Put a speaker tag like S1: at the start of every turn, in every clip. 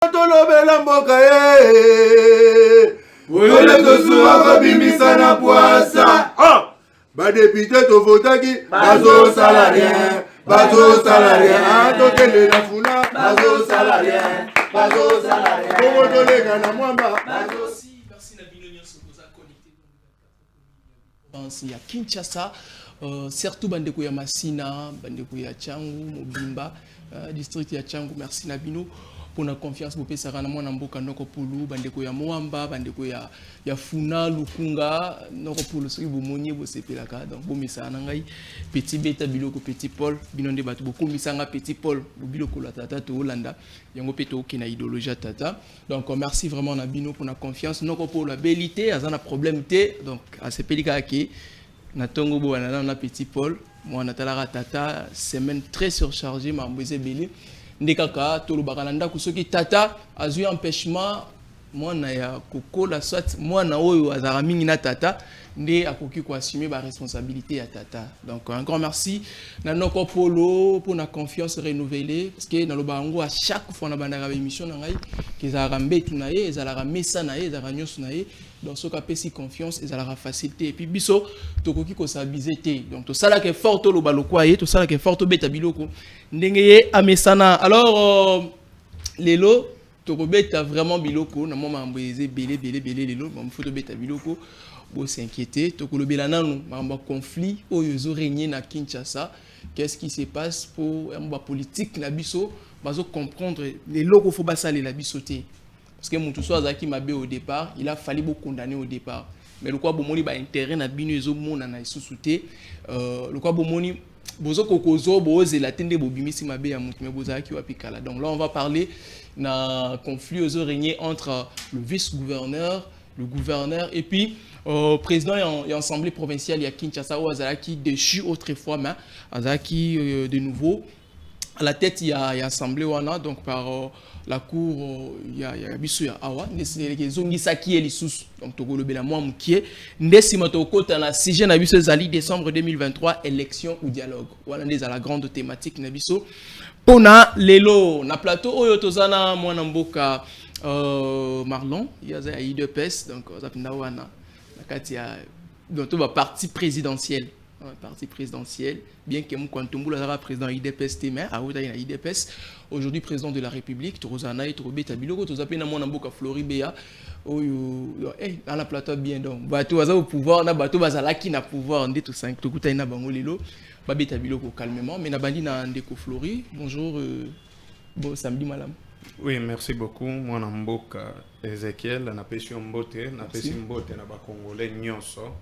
S1: Tolobela mboka Olé tosuwa kabimisa na poasa. Ba député to votaki bazo salarien. Bazo salarien. Tokele na funa bazo salarien. Bazo salarien. Bongo tolega na mwamba.
S2: Merci na bino nyonso koza connecté. Il y a Kinshasa, surtout bandeko ya Masina, bandeko ya Changu, Mobimba, district ya Changu, merci na bino. Pour la confiance pour pesara na mwana mboka noko pulu bandeko ya Moamba bandeko ya Funa Lukunga noko pulu soki bomonye bo sepelaka donc bo misana ngai petit beta biloko petit Paul binonde batu bo komisanga petit Paul biloko la tata to Holanda yango peto ki na idéologie tata donc merci vraiment na bino pour la confiance noko pour la bellité azana problème té donc a sepelika ki na tongo bo na petit Paul moi na talaka tata semaine très surchargée ma mbeze belé ndekaka tolobaka na ndako soki tata azui empêchement mwana ya kokola soit mwana oyo azara mingi na tata nde akoki ko assumer ba responsabilité ya tata donc un grand merci na noko polo pour la confiance renouvelée parce que na lobango à chaque fois na bandaka ba émission na ngai kezara mbetu na ye ezala mesa na ye ezala nyonso na ye donc ce cas si confiance ezala facilité et puis biso tokoki ko s'abiser donc to sala ke fort to lobaloko aye to sala ke fort to beta biloko ndenge ye amesana alors lelo tokobeta vraiment biloko na moma mbeze belé lelo ba mfoto beta biloko bo s'inquiéter tokolobela nanu ba conflit oyo zo régner na Kinshasa qu'est-ce qui se passe pour ba politique na biso bazo comprendre les loko faut basale la bisoté parce que mon tout soit zaki mabe au départ il a fallu beaucoup condamner au départ mais le quoi bomoni ba intérêt na bino ezo mona na sous-souté le quoi bomoni bozo kokozo boze la tende bobimisi mabe ya mutu mais bozaki wapikala donc là on va parler na conflit aux régné entre le vice-gouverneur le gouverneur et puis président et assemblée provinciale ya Kinshasa ou azalaki déchu autrefois mais azalaki de nouveau à la tête il y a assemblée wana donc par la cour il y a biso ya awa ndeseke zongisaki elisusu donc tokolobela mwa mukie ndesima tokota na sujet na biso ezali décembre 2023 élection ou dialogue wana ndeza la grande thématique na biso pona lelo na plateau oyo tozana mwana mboka Marlon yaza ya IDPS donc zapinda wana na kati ya donc ba parti présidentiel bien que Moukantumboula sera président IDPS mais à IDPS aujourd'hui président de la République Torozana et Torobeta Biloko Tozapena Mwana Mboka Floribea dans la plateau bien donc bateau au pouvoir na bateau bazalaki na pouvoir ndé tout 5 tokuta ina bango lelo babeta biloko calmement mais na bandi na ndeko Flori bonjour bon samedi madame.
S3: Oui, merci beaucoup. Mwana Mboka Ezekiel na pesi mbote na pesi mbote na ba congolais nyonso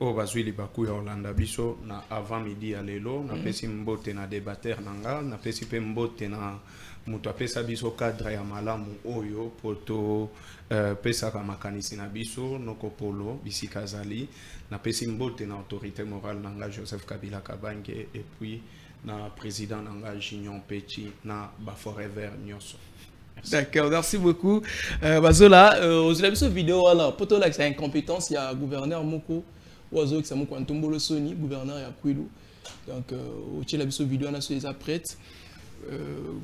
S3: o bazwili baku ya Holanda biso na avant midi ya lelo na pesi mbote na débatteur nanga na pesi pe mbote na mutu apesa biso cadre ya malamu oyo poto pesa ka makanisi na biso noko polo bisika zali na pesi mbote na autorité morale nanga Joseph Kabila Kabange et puis na président nanga Junion Petit na ba forever nyonso.
S2: D'accord, merci beaucoup. Bazola, aujourd'hui sur vidéo voilà, poto là c'est incompétence il y a gouverneur Moko oiseau qui s'appelle Ntombolo Soni, gouverneur ya Kwilu. Donc, au tchèque, la vidéo, on a les prête.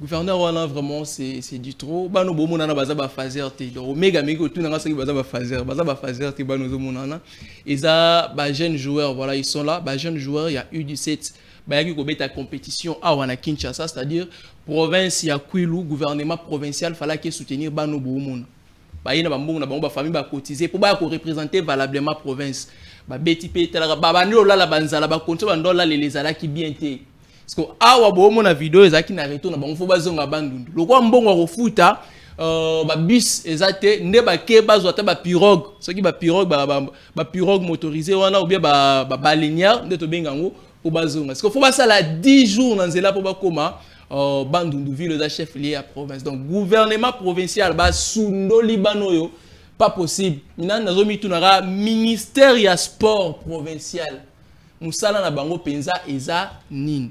S2: Gouverneur, on a vraiment, c'est du trop. Bah, nous, on a bazaba fazer, donc, Omega, méga, tout, on a bazaba fazer, bah, nous, on a. Et ça, bah, jeunes joueurs, voilà, ils sont là. Bah, jeunes joueurs, il y a U17. Bah, il y a une compétition à Wana Kinshasa, c'est-à-dire, province, il y a Kwilu, gouvernement provincial, fallait qu'il soutenir, bah, nous, on bah, il y a une famille qui cotiser pour représenter valablement la province. Ba beti pe tala ba bando la banzala ba konto bando la les ala ki bien te parce que awa bo mo na vidéo ezaki na retour na bango fo bazonga bandundu lokwa mbongo ko futa ba bus ezate nde ba ke bazo ata ba pirogue soki ba pirogue motorisé wana ou bien ba baleinière nde to benga ngo po bazonga parce que fo basala 10 jours na nzela po ba koma bandundu ville za chef lié à province donc gouvernement provincial ba sundo libano yo pas possible. Maintenant, nous avons un ministère ya sport provincial. Moussala na bango penza eza nin.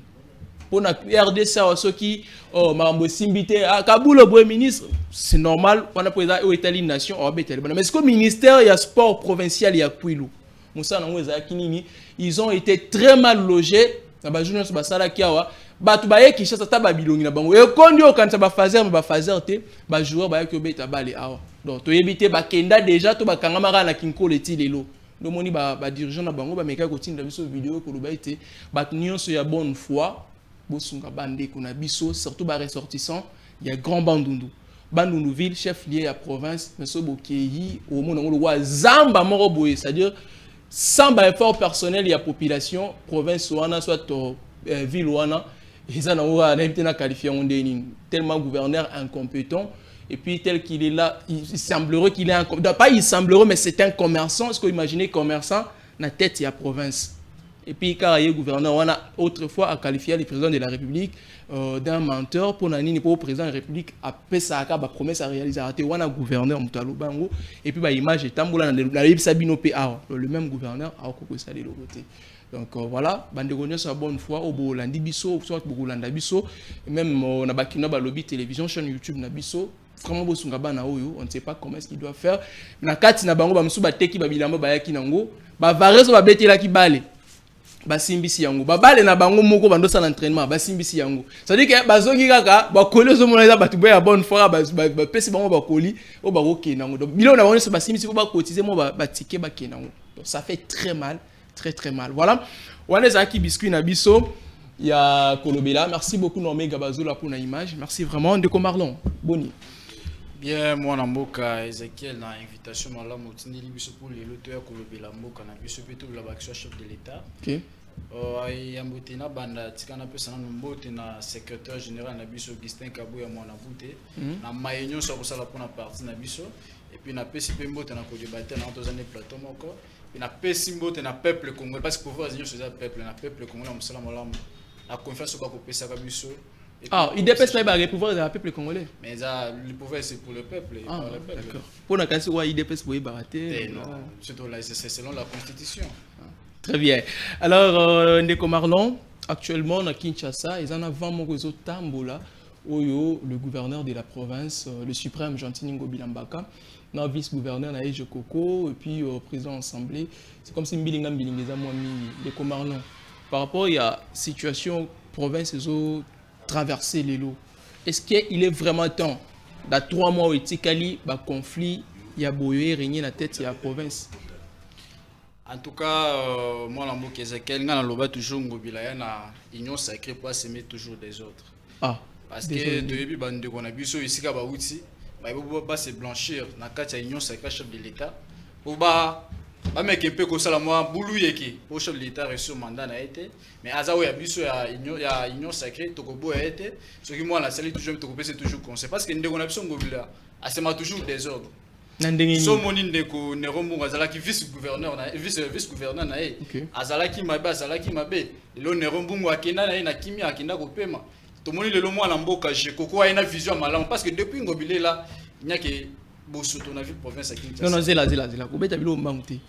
S2: Pour la RDC, ceux qui Marambo Simbité, Kaboul le ministre, c'est normal. On a président au Italie nation, mais est-ce que le ministère ya sport provincial ya Kwilu, Moussala na kinini, ils ont été très mal logés. Na ba journée basala kiawa batu baye Kinshasa ta babilongi na bango e kondi okanisa ba phaser te ba joueur ba ki obeta bale awa donc to yebite ba kenda déjà to bakanga maka na kinkolo ti lelo domoni ba dirigeant na bango ba meka ko tinda biso vidéo ko loba ite ba nyonso ya bonne foi bosunga bande ko na biso surtout ba ressortissant il y a grand bandundu ville chef lié à province mais so bokeyi au monde ngolo wa zamba moko boye c'est-à-dire sans effort personnel il y a population province wana soit ville wana ils en ont été qualifiés tellement gouverneur incompétent et puis tel qu'il est là il semblerait qu'il est pas il semblerait mais c'est un commerçant est-ce que vous imaginez commerçant na tête il y a province et puis quand il y a gouverneur on a autrefois à qualifier le président de la République d'un menteur pour nani pour président de la République après ça ba promesse à réaliser raté on a gouverneur mutalo bango et puis ba image tambola na Sabino PA le même gouverneur a ko ça de l'autre côté. Donc voilà, bandegonyo sa bonne foi au Bolandi biso, soit Bolanda biso, même on a bakina ba lobby télévision, chaîne YouTube na biso, vraiment bosunga bana oyo, on ne sait pas comment est-ce qu'il doit faire. Na kati na bango ba msuba teki ba bilamba ba yaki nango, ba varezo ba betela ki bale. Ba simbisi yango, ba bale na bango moko bando sa l'entraînement, ba simbisi yango. Ça dit que bazongi kaka, ba koli zo mona ba tuba ya bonne foi ba pesi bango ba koli, o ba roké nango. Donc bilo na bango so ba simbisi ko ba cotiser mo ba ticket ba kenango. Donc ça fait très mal. Très mal. Voilà. Wanezaki biscuit nabiso. Il y a Kolobela. Merci beaucoup Normé Gabazola pour l'image. Merci vraiment. Ndeko Marlon. Boni.
S4: Bien, moi Namboka Ezekiel na invitation mala motini biso pour les auteurs Kolobela Mboka na biso plutôt la baction chef de l'État. OK. Yambotina banda tikana pesa na mbote na secrétaire général na biso Augustin Kabuya mwana bute na mayenyo so ko sala pour na parti na biso et puis na pesi pe mbote na ko débattre na tozane plateau moko. Il n'a pas si beau un peuple congolais parce que pour voir les choses peuple un peuple congolais on se la confiance au bas pour ça comme ça ah il dépasse pas le pouvoir du peuple congolais mais ça le pouvoir c'est pour le peuple et pas le peuple d'accord pour la question ouais il dépasse pour y barater non c'est selon la constitution très bien alors Ndeko Marlon actuellement à Kinshasa ils en avant mon réseau Tambola Oyo le gouverneur de la province le suprême Gentil Bilambaka na vice-gouverneur na Eje Koko et puis président assemblée c'est comme si mbilinga za moi Ndeko Marlon par rapport il y a situation province zo traverser les lots est-ce qu'il est vraiment temps dans 3 mois au Tikali ba conflit il y a boyé régner la tête il y a province
S5: en tout cas moi la mboka Ezekiel nga na loba toujours ngobila ya na union sacrée pour s'aimer toujours des autres parce que depuis bande qu'on a biso ici ka ba outi ba se blanchir na kati ya union sacrée chef de l'État pour ba meke pe ko sala moi bulu yeki pour chef de l'État reçu mandat na été mais azawo ya biso ya union sacrée tokobo ya été ce qui moi la salle toujours tokope c'est toujours conseil parce que ndeko na biso ngobila asema toujours désordre so moni ndeko Nerombo azalaki vice-gouverneur na ye azalaki mabe lelo Nerombo akenda na ye na kimi akenda kopema tomoni lelo mwana mboka je koko a une vision malamu parce que depuis ngobile là il n'y a que bosoto na ville province à Kinshasa
S2: non zela kobeta bilo mbanguti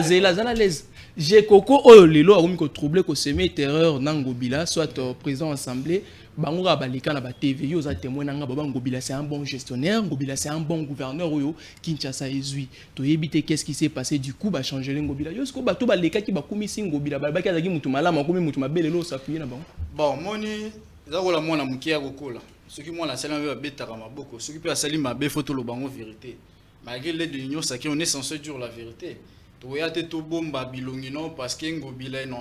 S2: zela zala les je koko oyo lelo akomi ko troubler ko semer terreur na ngobila soit président assemblée bango ba balika na ba TV yo za témoin nga baba ngobila c'est un bon gestionnaire ngobila c'est un bon gouverneur oyo Kinshasa ezui to yebite qu'est-ce qui s'est passé du coup ba changer ngobila yo sko ba to ba leka ki ba kumisi ngobila ba ki azaki mutu malama komi mutu mabele lo s'appuyer na bango
S5: bon moni za kola mwana mukia kokola ce qui moi la salle va betaka maboko ce qui peut sali mabe photo lo bango vérité malgré l'aide de l'union sacrée on est censé dire la vérité to ya te to bomba bilongi non parce que ngobila non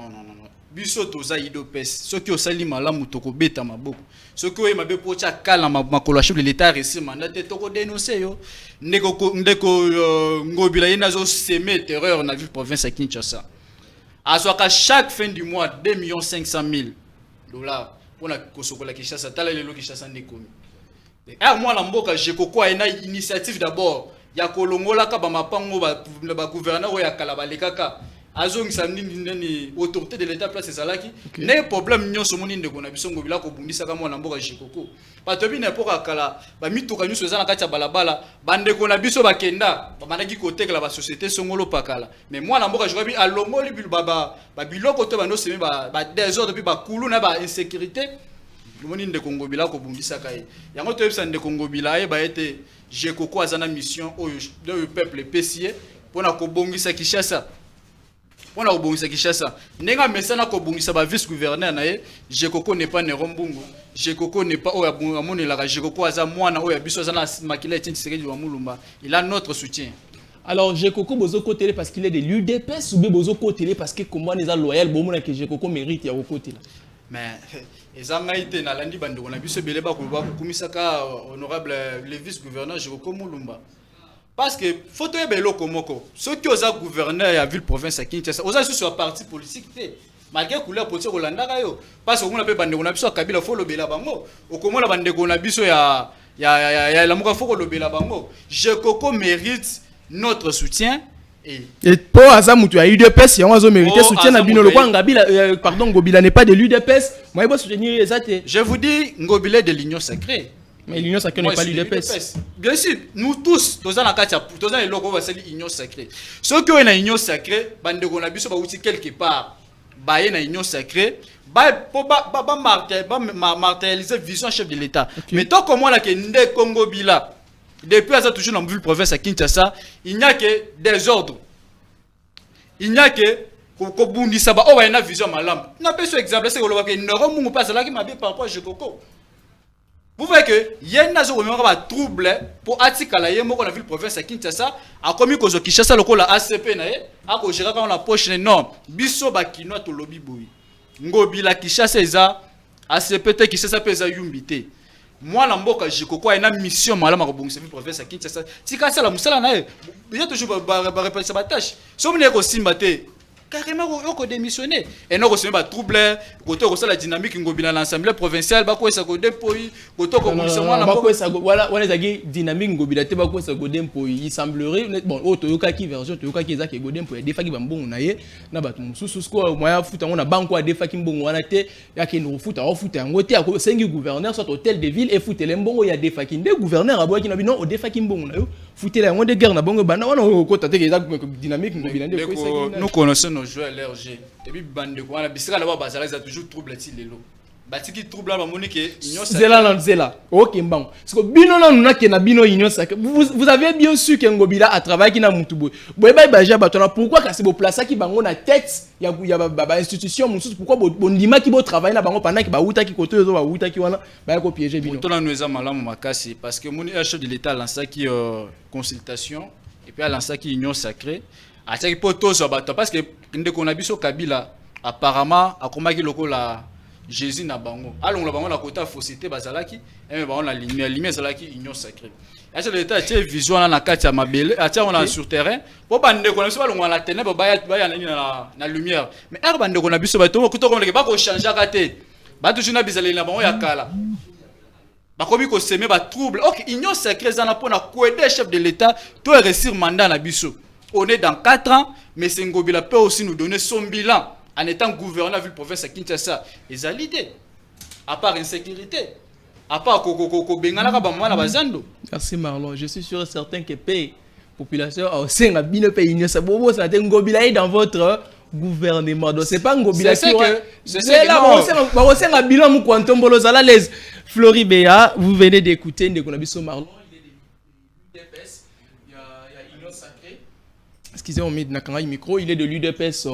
S5: biso toza idopes ce qui osali malamu toko beta maboko ce qui oye mabe pocha kala makolo chef de l'État récit mandat te toko dénoncer yo ndeko ngobila yena zo semer terreur na ville province à Kinshasa à chaque fin du mois 2,5 $, pour la kosokola Kinshasa tala lelo Kinshasa ndekomi moi la mboka je koko ena initiative d'abord ya kolongola ka ba mapango ba gouverneur ya kala balekaka azongisa nini autorité de l'État place ezalaki ne problème nyonso moni ndeko na biso ngobila ko bundisa ka mwana mboka jikoko bato bi n'importe akala ba mituka nyonso ezana kati ya balabala bandeko na biso bakenda ba manaki kotekela ba société songolo pakala mais mwana mboka je bi alongoli baba ba biloko to bando semi ba désordre puis ba kulu na ba insécurité moni ndeko ngobila ko bundisa kai yango to yebisa ndeko ngobila e ba ete jikoko azana mission oyo le peuple pécier pona ko bongisa Kinshasa On a obongisa Kinshasa. Nenga mesana ko bongisa ba vice gouverneur na ye, Jekoko n'est pas Nerombungu. Jekoko n'est pas oya moni la Jekoko aza mwana oya biso aza na makila etindi sekedi wa mulumba. Il a notre soutien.
S2: Alors Jekoko bozo côté parce qu'il est de l'UDPS ou bien bozo côté parce que comment les a loyal bon mona que Jekoko mérite ya côté là.
S5: Mais ezanga ite na landi bando na biso beleba ko ba kumisaka honorable le vice gouverneur Jekoko mulumba. Parce que photo est bello komoko. Ceux qui ont gouverneur à ville province à Kinshasa, aux sur un parti politique malgré couleur politique Rolanda yo. Parce qu'on a pas bande on a biso Kabila fo lobela bango. Au comment la bande on a biso ya la muka fo lobela bango. Jekoko mérite notre soutien et
S2: pour Aza mutu a UDPS y a ozo mérité soutien na bino le kwa Ngabila pardon Ngobila n'est pas de l'UDPS. Moi il faut soutenir exact.
S5: Je vous dis Ngobila est de l'Union sacrée.
S2: Mais l'Union sacrée n'est pas l'UDPS.
S5: Bien sûr, nous tous, tous dans la katia, tous dans les locaux, c'est l'Union sacrée. Ceux qui ont une Union sacrée, bande de gonabiso ba outil quelque part, ba une Union sacrée, ba martyriser vision chef de l'État. Mais tant que moi là que Ndé Congo Bila, depuis ça toujours dans ville province à Kinshasa, il n'y a que des ordres. Il n'y a que Kobundi Saba, oh, il y a une vision malam. N'a pas ce exemple, c'est que le Noromungu passe là qui m'a bien par rapport à Jekoko. Vous voyez que il y a un trouble pour Atikala yemo la ville province à Kinshasa a commis que Kinshasa le la ACP na a ko gérer dans la poche non biso ba kino to lobby boy ngobila Kinshasa eza ACP te Kinshasa pesa yumbité moi na mboka Jekoko a une mission malama ko bongisa ville province à Kinshasa tika sala musala na il y a toujours ba répéter sa tâche so mne ko simba te carrément on démissionné et non c'est pas trouble côté ça la dynamique ngobila l'assemblée provinciale ba ko esa ko dépoi côté ko moi na
S2: ko esa voilà on est dynamique ngobila te ba ko esa ko dépoi il semblerait bon Toyoka qui version Toyoka qui ezaki go dépoi des fois qui ba mbongo na ye na ba mususu ko moya futa on a banko a des fois qui mbongo wana te ya ke no futa o futa ngote ko sengi gouverneur soit hôtel de ville et futa le mbongo ya des fois qui ndé gouverneur abo ki na bino o des fois qui mbongo na yo futa la ngode guerre na bongo bana wana ko tata ke dynamique ngobila ndé ko esa
S5: nous connaissons jouer LRG et puis bande quoi on a bisika là-bas bazala ça toujours trouble ti lelo batiki trouble là monique union
S2: sacrée zela OK mbang parce que bino na nuna ke na bino union sacrée vous avez bien su que Ngobila a travaillé qui na mutu boy boy baja batona pourquoi kasi bo place ki bango na tête ya ba institution mususu pourquoi bondima ki bo travailler na bango pendant ki ba uta ki koto yo ba uta ki wana ba ko piéger bino
S5: to na nous malamu makasi parce que mon chef de l'état lança qui consultation et puis a lancé qui union sacrée a tiki poto so bato parce que ndeko na biso Kabila apparemment akomaki lokola Jésus na bango alongo la bango na kota fausseté bazalaki et bango na lumière zalaki union sacrée a chef de l'état tie vision na kati ya mabele a tia on a sur terrain po bandeko na biso balongo na ténèbre ba ya na lumière mais er bandeko na biso bato ko to ko ba ko changer kate ba toujours na bizaleli na bango ya kala ba komi ko semer ba trouble OK union sacrée zana pona ko aider chef de l'état to réussir mandat na biso. On est dans 4 ans, mais Ngobila peut aussi nous donner son bilan en étant gouverneur de la ville province à Kinshasa. Et ça l'idée. À part insécurité, à part Bengala Kabamana Bazando.
S2: Merci Marlon. Je suis sûr et certain que paye population au sein de bino pays union ça bobo ça Ngobila est dans votre gouvernement. Donc c'est pas Ngobila qui c'est là on sait un bilan mu kwantombolo zala les Flori Bea, vous venez d'écouter Ndekonabiso Marlon. Excusez-moi, mais micro, il est de l'UDPS,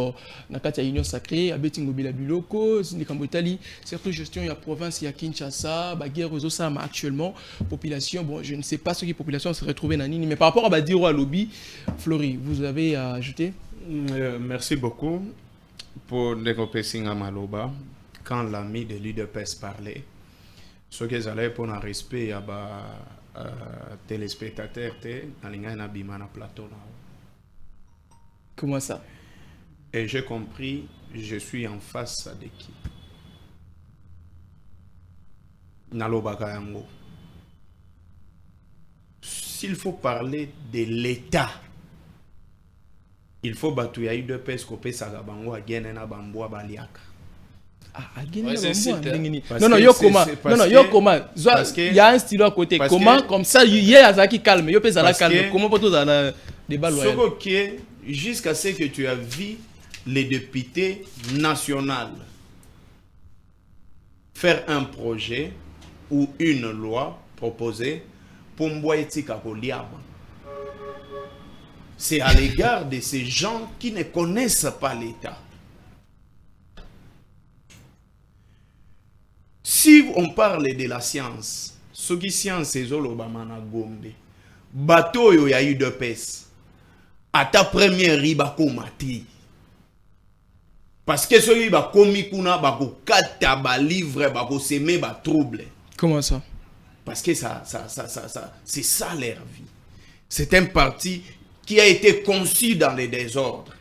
S2: Nakatia Union Sacrée, Abeti Ngobila Biloko, Nikambotali, surtout gestion, il y a province, il y a Kinshasa, Baguerre, Réseau Sama actuellement, population, bon, je ne sais pas ce qui population se retrouve dans Nini, mais par rapport à Badiro à Lobby, Flori, vous avez à ajouter?
S3: Merci beaucoup pour développer Singa Maloba. Quand l'ami de l'UDPS parlait, ce qu'ils allaient pour un respect à téléspectateurs, dans les plateau.
S2: Comment ça?
S3: Et j'ai compris, je suis en face de qui? Nalobaka yango. S'il faut parler de l'État, il faut batouya UDPS kopé sagabango à Guénena Bamboa Baliaka.
S2: Non, yo comment? Non, yo comment? Il y a un stylo à côté. Comment? Comme ça, il y a Azaki calme. Yo pèse à la calme. Comment peut-on dans le débat loyal?
S3: Jusqu'à ce que tu as vu les députés nationaux faire un projet ou une loi proposée pour Mboyetika Koliaba. c'est à l'égard de ces gens qui ne connaissent pas l'État. Si on parle de la science, ce qui science c'est Zolobamana Gombe, bateau yo ya eu de pes, à ta première riba komati. Parce que ce qui va commis kuna bako kata ba livre bako semer ba trouble.
S2: Comment ça?
S3: Parce que ça c'est ça leur vie. C'est un parti qui a été conçu dans les désordres.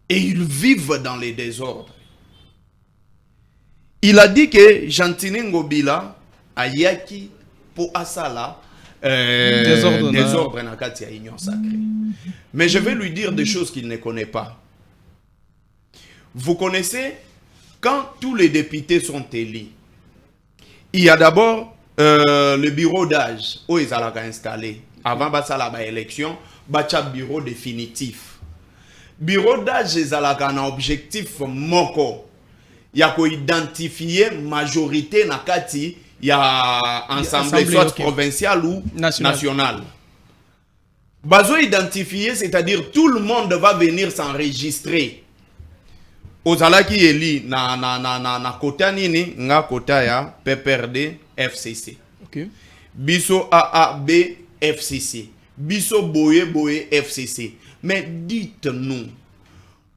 S3: Et ils vivent dans les désordres. Il a dit que Jantine Ngobila a yaki pour asala désordre na kati ya union sacrée. Mais je vais lui dire des choses qu'il ne connaît pas. Vous connaissez, quand tous les députés sont élus, il y a d'abord le bureau d'âge où ils allaient installer. Avant la élection, bacha bureau définitif. Bureau d'âge, ils allaient un objectif moko. Il y a qu'à identifier majorité na kati, il y a assemblée soit provinciale ou nationale. Bazo identifier, c'est-à-dire tout le monde va venir s'enregistrer. Ozala qui eli na kota nini nga kota ya PPRD FCC.
S2: Okay.
S3: Biso AAB FCC. Biso Boye FCC. Mais dites-nous,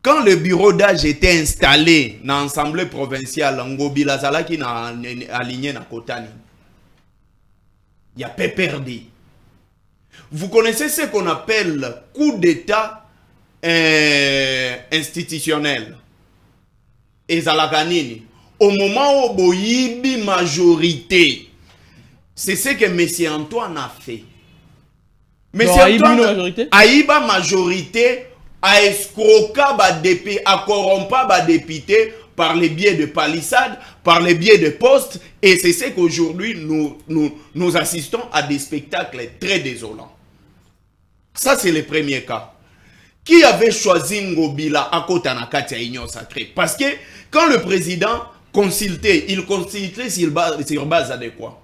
S3: quand le bureau d'âge était installé dans l'Assemblée provinciale, Ngobila Zala qui n'a aligné na kota nini, il y a PPRD. Vous connaissez ce qu'on appelle coup d'état institutionnel. Et Zalaganini, au moment où Boyibi majorité, c'est ce que M. Antoine a fait. M. Antoine Aïba majorité a escroqué a corrompu les députés par les biais de palissades, par les biais de postes, et c'est ce qu'aujourd'hui nous assistons à des spectacles très désolants. Ça, c'est le premier cas. Qui avait choisi Ngobila à côté de la Union sacrée? Parce que quand le président consultait, il consultait sur base adéquate.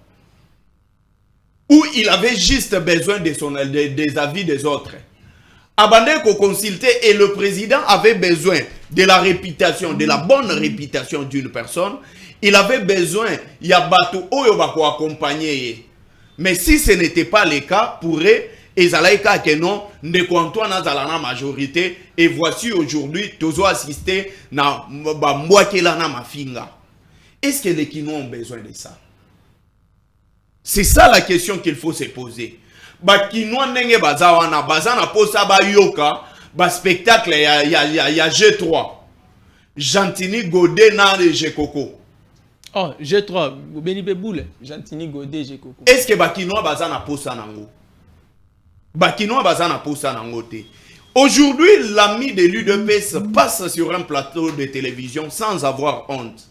S3: Ou il avait juste besoin des avis des autres. Abandonné qu'on consultait et le président avait besoin de la réputation, de la bonne réputation d'une personne. Il avait besoin, il y a bateau pour accompagner. Mais si ce n'était pas le cas, pourrait et Zalaïka que non, Ndeko Antoine na majorité, et voici aujourd'hui, tous assisté na Mwakela na Mafinga. Est-ce que les Kinois ont besoin de ça? C'est ça la question qu'il faut se poser. Kinois nenge bazawana, bazana posa ba yoka, ba spectacle ya G3. Jantini Godé na G-Koko.
S2: Oh, G3, Benibe Boule, Jantini Godé, G-Koko.
S3: Est-ce que Kinois bazana posa nango? Aujourd'hui, l'ami de l'UDPS passe sur un plateau de télévision sans avoir honte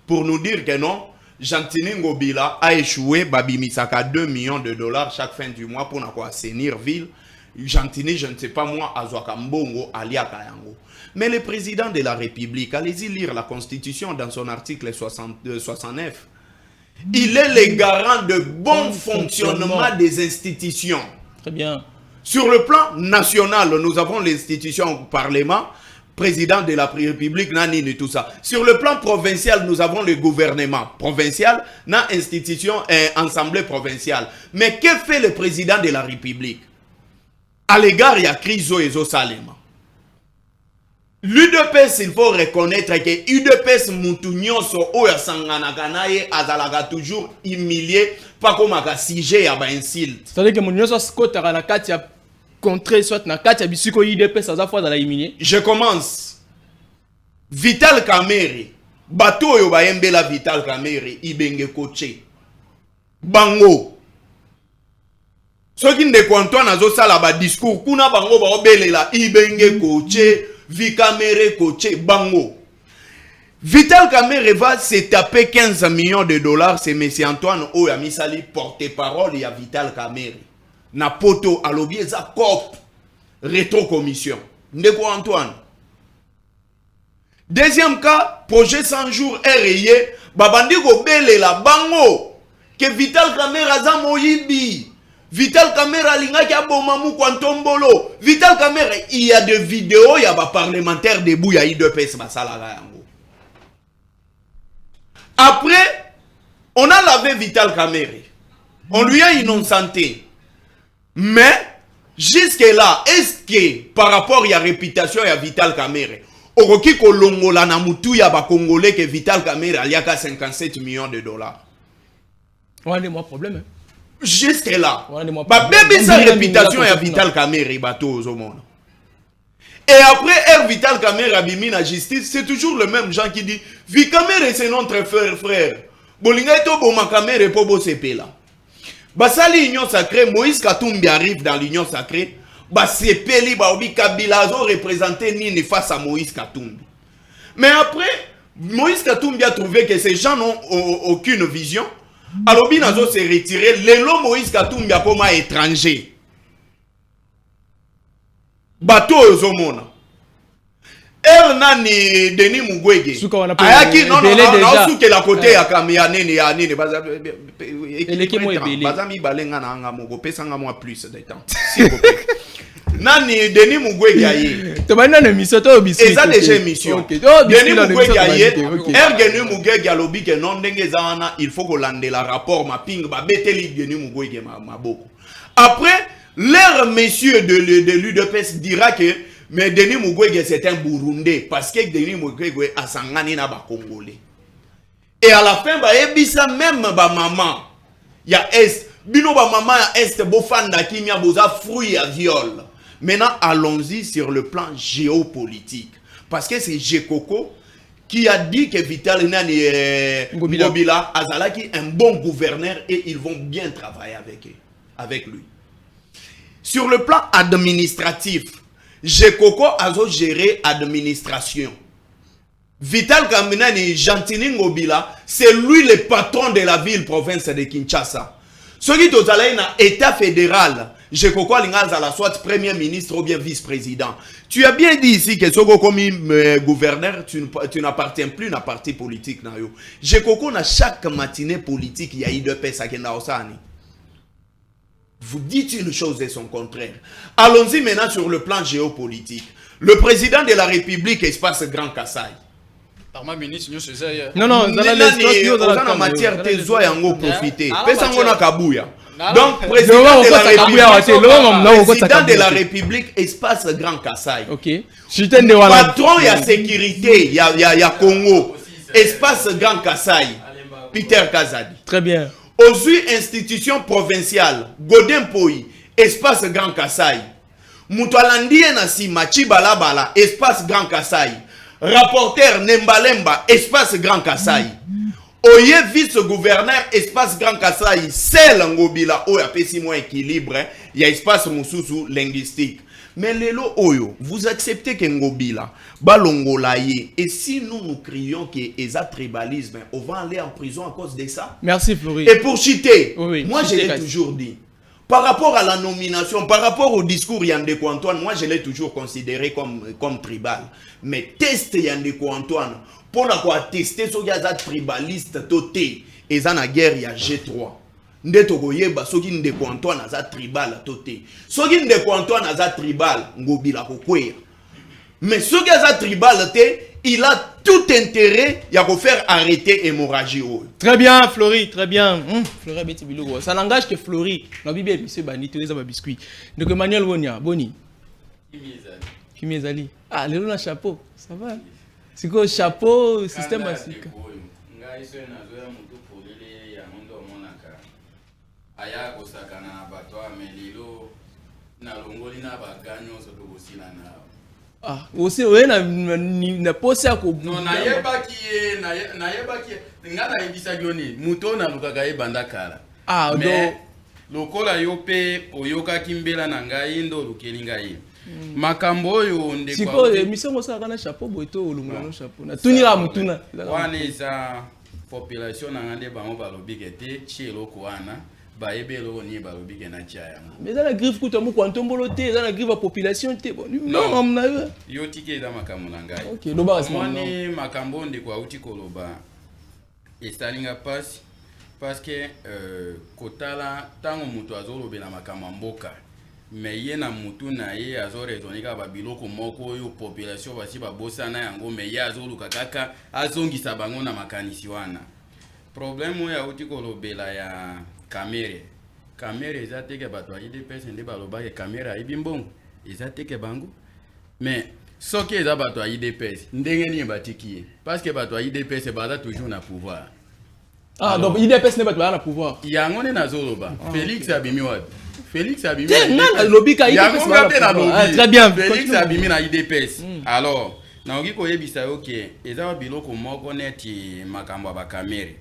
S3: pour nous dire que non, Jantini Ngobila a échoué, Babimisaka 2 millions de dollars chaque fin du mois pour assainir ville. Jantini, je ne sais pas moi, Azwakambongo, Alia Kayango. Mais le président de la République, allez-y lire la Constitution dans son article 69. Il est le garant de bon fonctionnement des institutions.
S2: Très bien.
S3: Sur le plan national, nous avons l'institution Parlement, président de la République, nanini, tout ça. Sur le plan provincial, nous avons le gouvernement provincial, na institution assemblée provinciale. Mais que fait le président de la République? À l'égard, il y a Krizo et Zosalema. L'UDPS, il faut reconnaître que l'UDPS Moutounyoso Oya Sanganaganaye Azalaga toujours humilié, pas comme un sujet à insulte.
S2: C'est-à-dire que Mounioso Skota na Katia contre soit na Katia Bisuko UDPS à fois dans la humilié.
S3: Je commence. Vital Kamere, bateau yo bayembela Vital Kamere, ibenge coaché. Bango. Ce qui ne compte pas dans sala ba discours, kuna bango ba obelela ibenge coaché. Vikamere Koche Bango. Vital Kamere va se taper 15 millions de dollars. C'est M. Antoine Oyamisali porte-parole. Il y a Vital Kamere. Na poto alobie za cop. Rétro-commission. Ndeko Antoine. Deuxième cas, projet 100 jours rayé. Babandi ko bele la Bango. Que Vital Kamere aza moyibi.
S6: Vital Kamera lingaki abomamu kwantombolo. Vital Kamera, il y a des vidéos, il y a des parlementaires debout, il y a IDPS basala yango. Après, on a lavé Vital Kamera. On lui a innocenté. Mais, jusque-là, est-ce que par rapport à la réputation de Vital Kamera, Oroki Kolongola na mutu ya ba Congolais que Vital Kamera il y a 57 millions de dollars.
S2: On a des problèmes.
S6: Jusque-là. Bah, baby sa réputation ya Vital Kamera bateau au monde. Et après, Vital Kamera bimi na justice, c'est toujours le même gens qui dit Vital Kamera c'est notre frère. Bolinga to bo makamera po bo sepela. Bah ça l'union sacrée, Moïse Katumbi arrive dans l'union sacrée. Bah sepeli ba obi Kabila zo représenté ni face à Moïse Katumbi. Mais après, Moïse Katumbi a trouvé que ces gens n'ont aucune vision. Alors Binazo s'est retiré. L'élo Moïse Katumbi a comme étranger. Bateau aux hommes. Nani Denis Mukwege. Ayaki non souke la côté ya kamia nene ya nene bazami balenga na anga moko pesa nga moi plus de temps. S'il vous plaît. Nani Denis Mukwege aye.
S2: To bana na émission to biscuit.
S6: Et ça déjà émission. Denis Mukwege aye. Denis Mukwege alobi que non ndenge zana il faut que lande la rapport ma ping ba beteli Denis Mukwege ma boko. Après leur monsieur de l'UDPS dira que mais Denis Mukwege c'est un Burundais parce que Denis Mukwege a sangani na ba Congolais. Et à la fin ba ebisa même ba maman ya est bino ba maman ya est bofanda kimia boza fruit à viol. Maintenant allons-y sur le plan géopolitique parce que c'est Jekoko qui a dit que Vital Nani Ngobila azalaki un bon gouverneur et ils vont bien travailler avec lui. Sur le plan administratif, Jekoko a géré administration. Vital Kamina ni Jantini Ngobila, c'est lui le patron de la ville-province de Kinshasa. Ce qui est dans l'État fédéral, Jekoko Alingaza, soit premier ministre ou bien vice-président. Tu as bien dit ici que Soko comme gouverneur, tu n'appartiens plus à un parti politique. Jekoko na chaque matinée politique, il y a eu deux pesa kenda osani. Vous dites une chose et son contraire. Allons-y maintenant sur le plan géopolitique. Le président de la République espace Grand Kassai.
S5: Par ma ministre, nous faisons
S6: non, en matière de zoa yango profiter. Pesango na kabuya. Donc, président de la République espace Grand Kassai.
S2: OK.
S6: Patron ya sécurité, ya Congo. Espace Grand Kassai. Peter Kazadi.
S2: Très bien.
S6: Aux institutions provinciales, Godin Poi, espace Grand Kassai. Moutoualandie Nasima, Chibalabala, espace Grand Kassai. Rapporteur Nembalemba, espace Grand Kassai. Oye vice-gouverneur, espace Grand Kassai. C'est l'Angobila, Oya Pessimo équilibre, il y a espace Moussousou linguistique. Mais Lelo Oyo, vous acceptez que Ngobila, Balongolaye, et si nous crions qu'il y a tribalisme, on va aller en prison à cause de ça.
S2: Merci Flori.
S6: Et pour citer,
S2: oui,
S6: moi je l'ai toujours dit, par rapport à la nomination, par rapport au discours Yandeko Antoine, moi je l'ai toujours considéré comme tribal. Mais test Yandeko Antoine, pour tester ce qu'il y a tribaliste, toté, et dans la guerre il y a G3. Ndeko koyeba soki ndeko Antoine aza tribal toté. Soki ndeko Antoine aza tribal ngobila kokweya. Mais soki aza tribal té, il a tout intérêt à faire arrêter hémorragie.
S2: Très bien Flori, très bien. Flori beti bilogo. Ça n'engage que Flori. Na bibi monsieur bani tous les aba biscuit. Donc Emmanuel Wonia, boni. Kimi ezali. Ah, le na chapeau, ça va. C'est quoi chapeau système asika.
S7: Aya kosaka na bato amelilo na longoli na baganyo so tokosila na
S2: ah aussi ouais na posa ko
S7: non na yebaki ngana yebisa gioni muto na lukaka ebanda kala
S2: ah
S7: do lokola yo pe oyoka kimbela na ngai ndo lukeli ngai makambo oyo ndeko
S2: siko émission mo saka na chapeau boito olunga no chapeau na tunira mutuna
S7: wana isa population na ngande bango balobi kete chieloko wana.
S2: Mais ça la griffe coûte mu kwantombolo te, ça la griffe à population te. Non, on a
S7: yo tike da makambo na ngai.
S2: OK, loba
S7: moni makambo ndeko auti koloba. Estalinga pass parce que kotala tango mutu azolobela makambo mboka mais ye na mutu na ye azoraisonner ka babiloko moko oyo population basi babosana yango mais ye azoluka kaka azongisa bango na makanisi wana. Problème oyo auti kolobela ya kamere eza teke bato ya IDPS nde balobake kamere ayibi mbongo eza teke bango mais soki eza bato ya IDPS ndenge nini batiki ye parce que bato ya IDPS baza toujours na pouvoir.
S2: Ah, alors, donc IDPS n'est pas na pouvoir.
S7: Yango ne nazoloba Félix abimi wapi? Félix abimi
S2: na lobby ka IDPS na lobby. Très bien.
S7: Félix abimi na IDPS. Alors naoki koyebisa yo ke eza biloko moko neti makambo ba kamere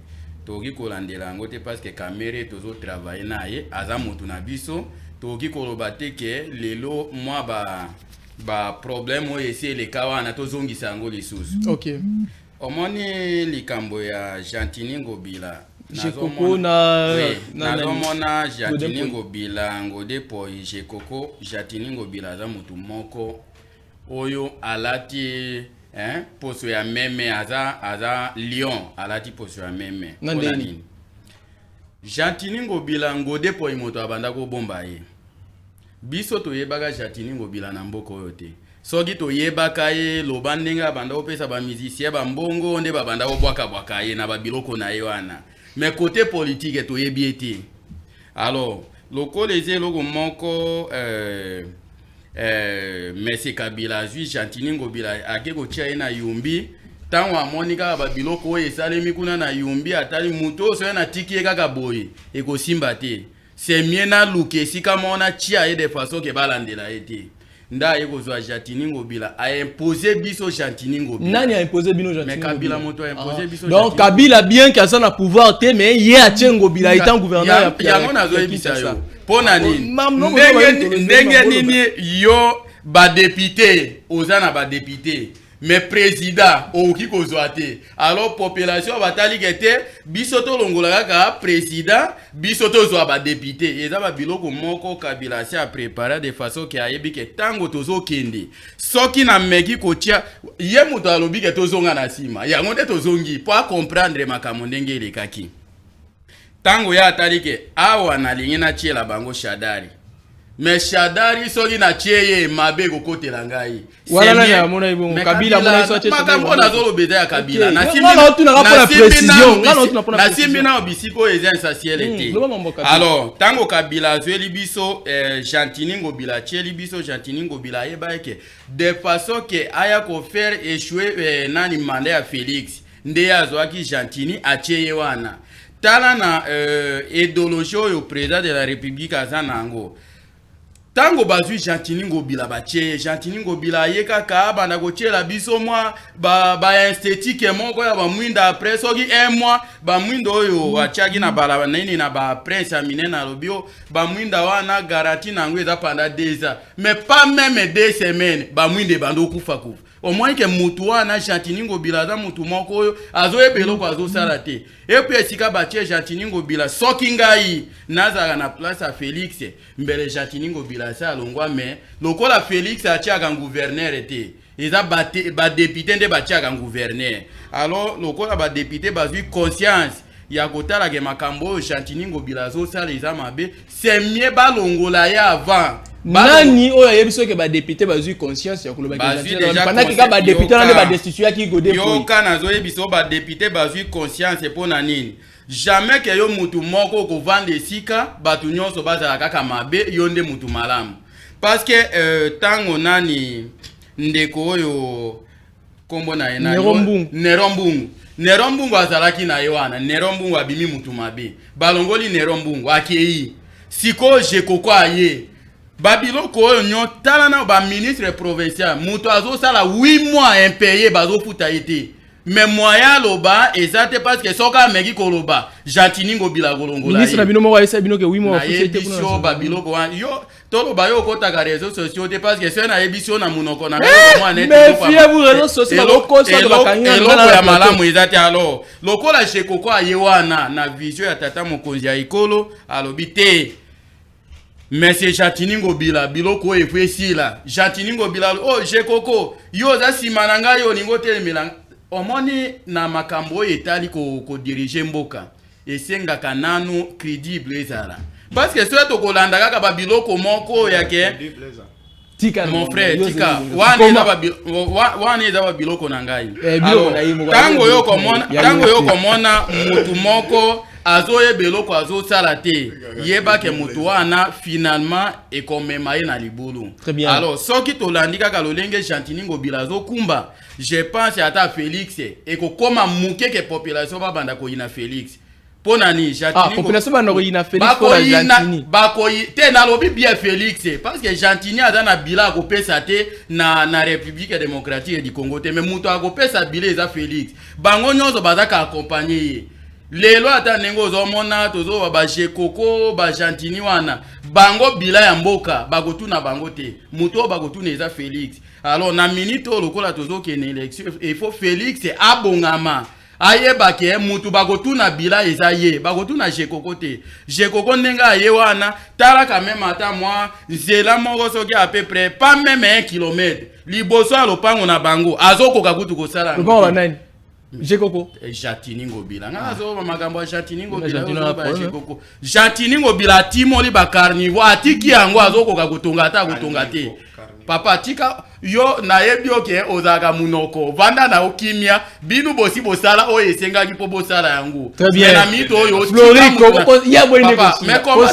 S7: toki kolandela yango te parce que kamere tozo travailler na ye aza mutu na biso toki koloba te ke lelo mwa ba problème oyo esi eleka wana tozongisa yango lisusu.
S2: Ok.
S7: Omoni likambo ya Gentini Ngobila
S2: Jekoko na
S7: nazomona Gentini Ngobila ngode po Jekoko Gentini Ngobila aza mutu moko oyo alati poso ya meme aza lion alati poso ya meme nani Gentini Ngobila ngode po imoto abanda ko bomba ye biso toyebaka Gentini Ngobila na mboko oyo te soki toyebaka ye loba ndenge abanda opesa ba musicien ba mbongo nde babanda obwaka ye na babiloko na ye wana mais côté politique toyebi ete. Alors lokola eze loko moko Messi Kabila zwi Gentini Ngobila ake kotia ye na yumbi tango amoni kaka babiloko oyo esalemi kuna na yumbi atali mutu oyo na tiki ye kaka boye ekosimba te c'est mieux na luke esika mona tia ye de façon ke balandela ye te. Nda yekozwa Gentini Ngobila a imposé biso Gentini Ngobila.
S2: Nani a imposé bino Gentini
S7: Ngobila? Mais Kabila moto a imposé biso.
S2: Donc Kabila bien qu'il a pouvoir te mais ye a tien Ngobila étant gouverneur
S7: ya yango nazoyebisa yo pona nini ndenge nini yo ba député ozana ba député mais président oki kozwa te alors population batali kete biso to longola kaka président biso to zwa ba député eza ba biloko moko Kabila si a préparé de façon que ayebi ke tango tozo kende soki na meki kotia ye muto alobi ke tozonga na sima yango nde tozongi po comprendre makambo ndenge elekaki tango ya atali ke awa na lingi na tiela bango Shadari mais Shadari soki na tieye mabe kokotela ngai
S2: wala na ya mona ibongo Kabila mona so tieye
S7: makambo na zolo beza ya Kabila na simbi na obisiko eza essentiel. Alors tango Kabila zweli biso Gentini Ngobila tieli biso Gentini Ngobila yeba ke de façon que aya ko faire échouer nani mandat ya Félix nde azwaki Gentini atieye wana tala na idéologie au président de la République azanango tango bazui Gentini Ngobila batie Gentini Ngobila yeka ka banda kotiela biso mwa ba esthétique moko ya ba mwinda après soki un mois ba mwindo oyo wachaki na bala nini na ba prince amine na lobio ba mwinda wana garantie nango eza pendant 2 ans mais pas même 2 semaines ba mwinde bando kufa kufa au moins que mutu wana Gentini Ngobila za mutu moko oyo azoyebelo kwa azosala te et puis esika batie Gentini Ngobila soki ngai nazaka na place à Félix mbele Gentini Ngobila sa longwa mais lokola Félix atiaka gouverneur te eza ba député nde batiaka gouverneur alors lokola ba député bazui conscience ya kotala ke makambo oyo Gentini Ngobila azosala eza mabe c'est mieux balongola ya avant
S2: nani oyo yebiso ke ba député bazui conscience ya koloba ke pendant que ba député na ba destitution ki go dépôt
S7: yo kana zo yebiso ba député bazui conscience pour na nini jamais que yo mutu moko ko vendre sika batu nyonso bazala kaka mabe yo nde mutu malamu parce que tango nani ndeko oyo kombo na ena Nerombungu azalaki na yewana Nerombungu abimi mutu mabe balongoli Nerombungu akei siko Jekoko aye babiloko oyo nyo tala na ba ministre provincial mutu azosala 8 mois impayé bazofuta ete mais moyen loba ezate parce que soka meki koloba Gentini Ngobila kolongola
S2: ministre bino mo esa bino ke 8 mois
S7: ofute kuna babiloko wan yo toloba yo kota ka réseaux sociaux te parce que c'est na ebisio na munoko na moi net
S2: mais fiez-vous réseaux sociaux loko so de bakanya
S7: na ya malamu ezate alors lokola Jekoko ayewana na vision ya tata mokonzi ya ikolo alobi te mais c'est Gentini Ngobila biloko efesila Gentini Ngobila oh Jekoko yo za simananga yo lingo telemela omoni na makambo etali ko diriger mboka esengaka nanu crédible ezala parce que soit tokolanda kaka ba biloko moko yake
S2: tika
S7: mon frère tika wana eza ba biloko na ngai tango yo komona mutu moko azoye beloko azosala te yebake mutu wana finalement ekomema ye na libulu. Alors soki tolandi kaka lolenge Gentini Ngobila azokumba, je pense ata Félix ekokoma muke ke population babanda koyina Félix. Ponani Gentini
S2: population banda koyina Félix pour Gentini
S7: bakoyi te na lobi bien Félix parce que Gentini aza na bila akopesa te na République démocratique du Congo te, mais mutu akopesa bila eza Félix. Bango nyonso bazaka accompagner ye. Lelo ata nengo zomona tozo ba Jekoko ba Gentini wana bango bila ya mboka bakotuna bango te muto bakotuna eza Félix. Alors na minute lokola tozo ke na élection il faut Félix abongama ayeba ke mutu bakotuna bila eza ye bakotuna Jekoko te Jekoko ndenga ye wana tala quand même ata moi zela moko soki à peu près pas même 1 kilomètre liboso alopango na bango azokoka kutu kosala
S2: Jekoko
S7: Gentini Ngobila ngazo magambo Gentini Ngobila ba Jekoko Gentini Ngobila timoli ba carnivore atiki yango azokoka kutunga ata kutunga te papa tika yo na yebi oke ozaka munoko vanda na okimia binu bosi bosala o esenga kipo bosala yango
S2: na
S7: mito yo
S2: Florico ya boine ko
S7: mais comment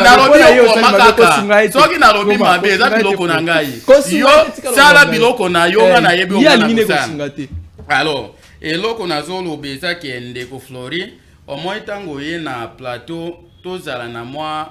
S7: na lobi yo makaka soki na lobi mabe eza biloko na ngai yo sala biloko na yo na yebi
S2: o
S7: alors eloko nazolo beza ke ndeko Flori au moins tango ye na plateau tozala na moi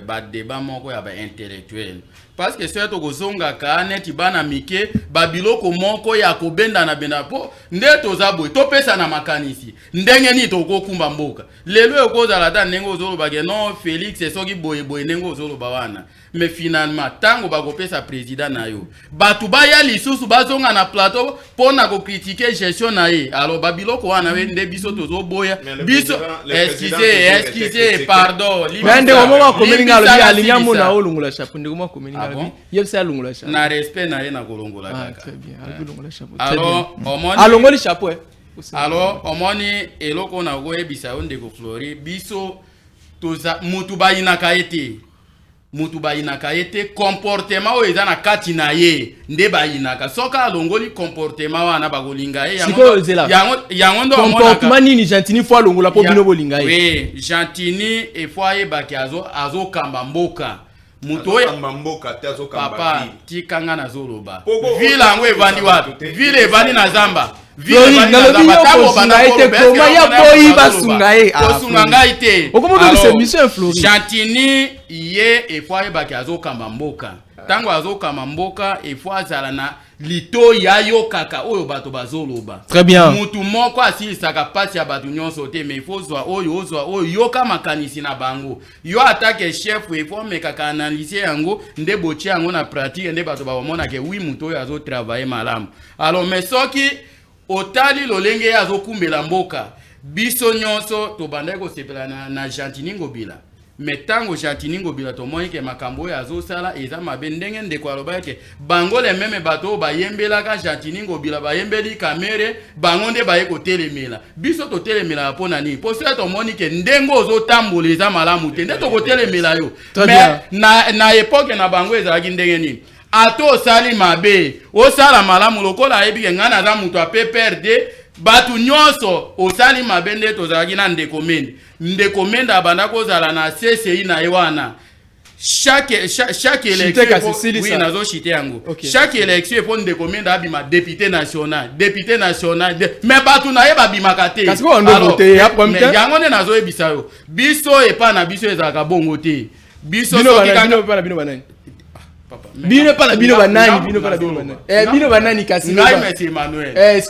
S7: ba débat moko ya ba intellectuel parce que soit tokozonga ka neti bana mike ba biloko moko ya kobenda na benda po nde tozabo to pesa na makanisi ndenge ni tokokumba mboka lelo ekozala ta ndenge ozoloba ke non Félix soki boye ndenge ozoloba wana mais finalement tango bakopesa président na yo batu baya lisusu bazonga na plateau pona ko critiquer gestion na ye alors ba biloko wana we nde biso tozoboya biso excusez pardon
S2: bende omo komeninga lo ya linyamu na olungula chapeau ndeko mo komeninga lo yebisa alungula chapeau
S7: na respect na ye na kolongola kaka
S2: très bien alungula chapeau
S7: alors omoni
S2: alongoli chapeau
S7: alors omoni eloko na go yebisa ndeko Flori biso toza mutu bayinaka ete mutu bayinaka ete comportement o eza na kati na ye nde bayinaka soka alongoli comportement wana bakolinga ye yango ndo
S2: comportement nini Gentini fo alongola po bino bolinga ye
S7: oui Gentini e fo ayebaki azokamba mboka mutu oyo
S6: mboka te azokamba
S7: papa tikanga na zoloba vile yango evandi wapi vile evandi na zamba Gentini ye efwa ebaki azokamba mboka tango azokamba mboka efwa azala na lito ya yo kaka oyo bato bazoloba
S2: très bien
S7: mutu moko asilisaka pasi ya bato nyonso te mais ifo zwa oyo yoka makanisi na bango yo atake chef efo mekaka analyse yango nde botie yango na pratique nde bato babomona ke oui mutu oyo azotravaille malamu alors mais soki otali lolenge ya azokumbela mboka biso nyonso tobandaki kosepela na Gentini Ngobila mais tango Gentini Ngobila tomoni ke makambo ya azosala eza mabe ndenge ndeko aloba ke bango le meme bato bayembelaka Gentini Ngobila bayembeli kamere bango nde baye kotelemela biso totelemela mpona nini po so tomoni ke ndenge ozotambola eza malamu te nde tokotelemela yo mais na époque na bango ezalaki ndenge nini ato osali mabe osala malamu lokola ayebi ke ngana aza mutu ape perde batu nyonso osali mabe nde tozalaki na ndeko mende abanda kozala na CCI na ye wana chaque élection oui nazo chite yango chaque élection efo ndeko mende abima député national mais batu na ye babimaka te yango nde nazo yebisa yo biso epa na biso ezalaka bongo te biso
S2: bino pala bino banani bino banani kasi
S7: ngai Monsieur Emmanuel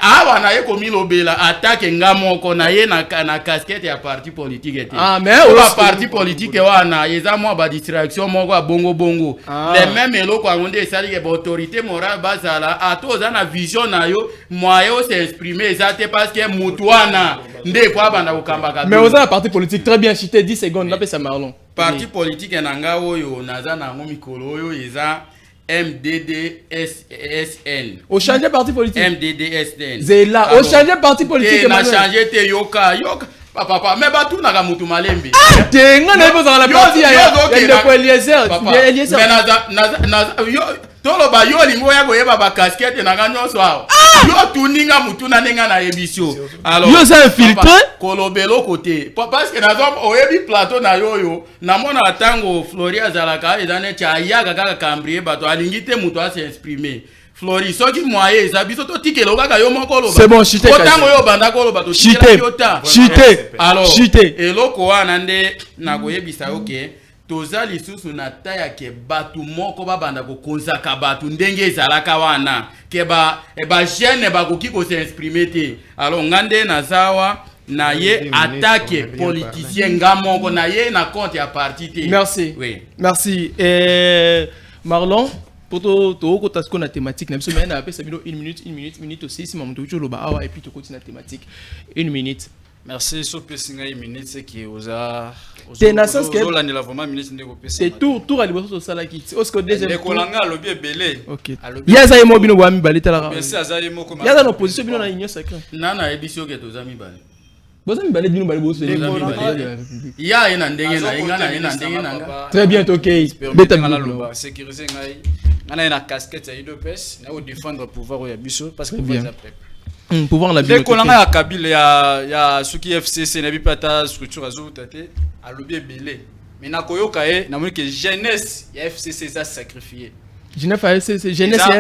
S7: awa na ye komilobela attaque ngamoko na ye na casquette ya parti politique te mais parti politique wana eza mwa ba distraction moko a bongo les mêmes eloko ngonde esali ke autorité morale bazala atoza na vision na yo moyen o s'exprimer ezate parce que mutu wana nde kwa banda kokambaka
S2: mais oza parti politique très bien cité 10 secondes là pesa Marlon
S7: parti politique na nga oyo naza na ngo mikolo oyo eza MDDSN.
S2: Au changer parti politique.
S7: MDDSN.
S2: Zéla. Au changer parti politique.
S7: On a changé te yoka. Papa, mais pas tout n'a mutu malembe.
S2: T'es un gars dans la partie. Il y a Eliezer. Eliezer.
S7: Mais tolo ba yo lingo ya koyeba ba casquette na ganyo so yo tuninga mutu na nenga na ebisio alors
S2: yo ça filtré
S7: kolobelo côté parce que na zo oyebi plateau na yo na mona tango Floria zalaka ezane cha yaga kaka cambrier bato alingite mutu a s'exprimer Flori soki moye za biso to tikelo kaka yo moko loba
S2: c'est bon chité
S7: tango yo banda ko loba to
S2: chité
S7: alors
S2: chité
S7: eloko wana nde na koyebisa okay toza lisusu na taya ke batu moko babanda ko konzaka batu ndenge ezalaka wana ke ba jeune bakoki ko s'exprimer te alors ngande na zawa na ye attaque politicien ngamoko na ye na compte ya parti te.
S2: Merci.
S7: Oui.
S2: Merci. Marlon pour to ta ce na thématique na biso maintenant après ça bino 1 minute aussi si mamuto cho loba awa et puis to continue na thématique 1 minute.
S5: Merci sope singa 1 minute c'est qui oza
S2: tenacence que
S5: la vraiment minute ndeko pesa
S2: c'est tour à liboso sala kiti osko deuxième
S5: tour kolanga lobi ebele
S2: OK yaza yemo bino wa mibale tala
S5: merci azali moko
S2: yaza na position bino na union sacrée
S7: nana ebisio ke toza mibale
S2: boza mibale bino bale boso
S7: ya ina ndenge na ingana ina ndenge na
S2: très bien OK
S5: beta ngala sécuriser ngai ngana ina casquette ya UDPS na défendre pouvoir ya biso parce que pouvoir ya peuple
S2: pouvoir la
S5: bibliothèque. Dès qu'on a Kabila ya suki FCC na bipata structure azo tate a lobby belé. Mais na koyoka na moni que jeunesse ya FCC ça sacrifié.
S2: Jeunesse ya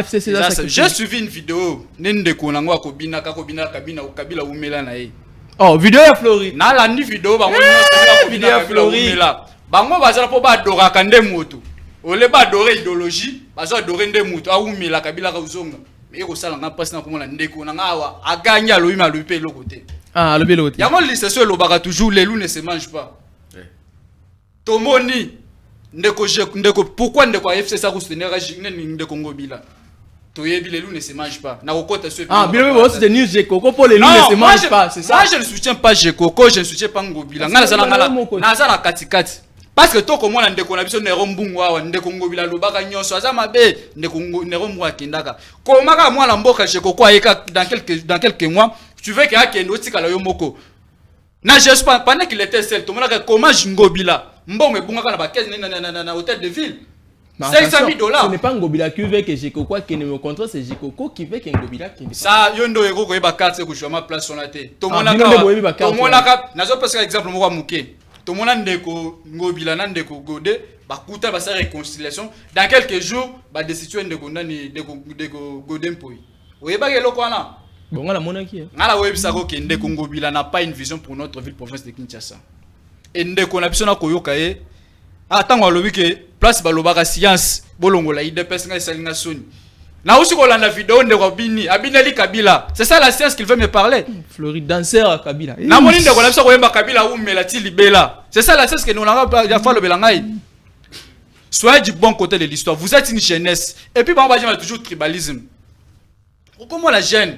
S2: FCC ça sacrifié.
S5: J'ai suivi une vidéo nende ko nango akobina kabina Kabila umela na ye.
S2: Oh, vidéo ya Flori.
S5: Na la ni vidéo bango vidéo ya Flori. Bango bazala po ba adora kande moto. Ole ba adorer idéologie, bazo adorer nde moto a umela Kabila ka uzonga. Mais il y a un passé dans le ndeko na ngawa a gagné à l'OIM à l'UP l'autre côté.
S2: Ah, l'UP l'autre.
S5: Il y a mon liste sur le baga toujours les loups ne se mangent pas. Tomoni ndeko pourquoi ndeko FC ça soutenir ndeko ngobila. Toyebi les loups ne se mangent pas. Na okota sur
S2: ah, bien oui, c'est news Gekoko pour les loups ne se mangent pas, c'est ça.
S5: Moi je ne soutiens pas Gekoko, je ne soutiens pas ngobila. Ngala za na katikati. Parce que toi comme on ndeko na biso nero mbungu awa ndeko ngobila lobaka nyonso aza mabe ndeko nero mbwa kindaka komaka mwana mboka Gekoko ayeka dans quelques mois tu veux qu'il y a kendo tikala yo moko na je pas pendant qu'il était seul tout le monde comment ngobila mbongo ebungaka na ba 15 na hôtel de ville $500,000.
S2: Ce n'est pas Ngobila qui veut que Gekoko qui ne me contre c'est Gekoko qui veut que Ngobila qui
S5: ça yondo eko ko eba carte ko choma place on a te to monaka nazo parce que exemple moko muke tout le monde ndeko ngobila na ndeko gode bakuta basa réconciliation dans quelques jours ba destituer ndeko ndani ndeko gode mpoi oyeba ke loko wana
S2: bon ngala monaki
S5: ngala webisa ko ke ndeko ngobila n'a pas une vision pour notre ville province de Kinshasa et ndeko na biso na koyoka ye atango alobi ke place balobaka science bolongola IDPS nga salinga soni na aussi ko landa vidéo ndeko bini abineli Kabila c'est ça la science qu'il veut me parler
S2: Floride danseur à Kabila
S5: na moni ndeko na biso ko yemba Kabila umela ti libela c'est ça la science que nous langa ya fa lobela ngai soyez du bon côté de l'histoire vous êtes une jeunesse et puis ba jamais toujours tribalisme comment la jeune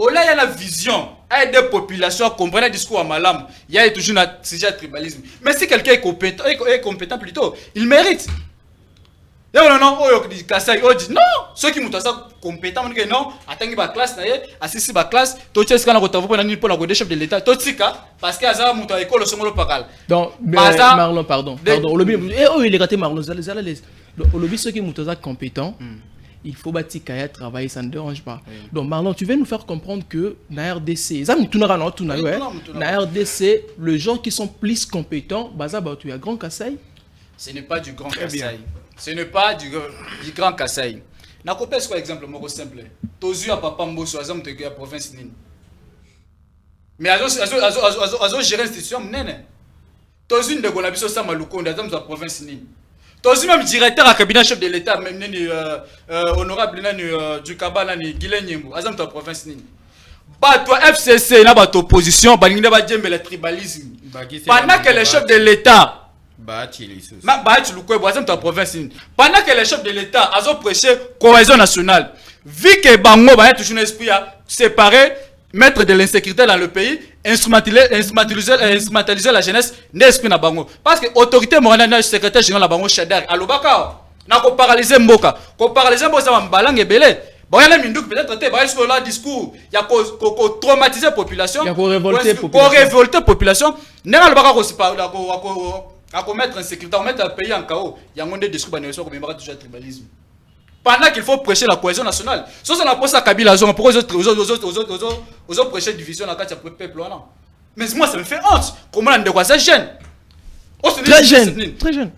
S5: Ola y a la vision, il y a des populations à comprendre le discours à malam, il y a toujours un sujet tribalisme. Mais si quelqu'un est compétent plutôt, il mérite. Et non, non, ceux qui sont compétents, non, attendez ma classe, assistez ma classe, tout ce qu'on a retrouvé pour la chef de l'État, tout ce parce qu'il y a une école au second local.
S2: Donc, Marlon, pardon. Il est raté Marlon, au lobby, ceux qui sont compétents. Il faut bâtir Kaya travailler, ça ne dérange pas. Oui. Donc Marlon, tu veux nous faire comprendre que na RDC, na RDC, les gens qui sont plus compétents, tu as Grand Kassai.
S5: Ce n'est pas du Grand Kassai. Ce n'est pas du Grand Kassai. Na kopes quoi exemple moko simple. Tozu a papa mboso azam te la province nini. Mais azo gérer institution nene. Tozu ndeko na biso sama lukonda azam za province nini. Tozi même directeur à cabinet chef de l'État même honorable du Kabala ni Guilin Nyembo azam ta province nini ba toi FCC na ba to opposition ba ninga ba djembe le tribalisme pendant que le chef de l'État baati lukwebo azam ta province nini pendant que le chef de l'État azo prêcher cohésion nationale vu que bango ba toujours un esprit à séparer mettre de l'insécurité dans le pays, instrumentaliser la jeunesse, n'est-ce pas bango. Parce que l'autorité morale du secrétaire général de bango Chadar, alobaka, na ko paralyser mboka ko paralyser mboka ça mbalange belé bon yana minduki peut-être te ba est-ce que là discours ya ko traumatiser population
S2: ya ko révolter
S5: population nena le baka ko sipa à commettre insécurité, à mettre un pays en chaos. Il y a un des discours qui sont toujours le tribalisme. Pendant qu'il faut prêcher la cohésion nationale. Si on a posé à Kabila, pourquoi les autres prêcher division dans le peuple? Mais moi, ça me fait honte. Comment on doit ça jeune?
S2: Très jeune. Très jeune.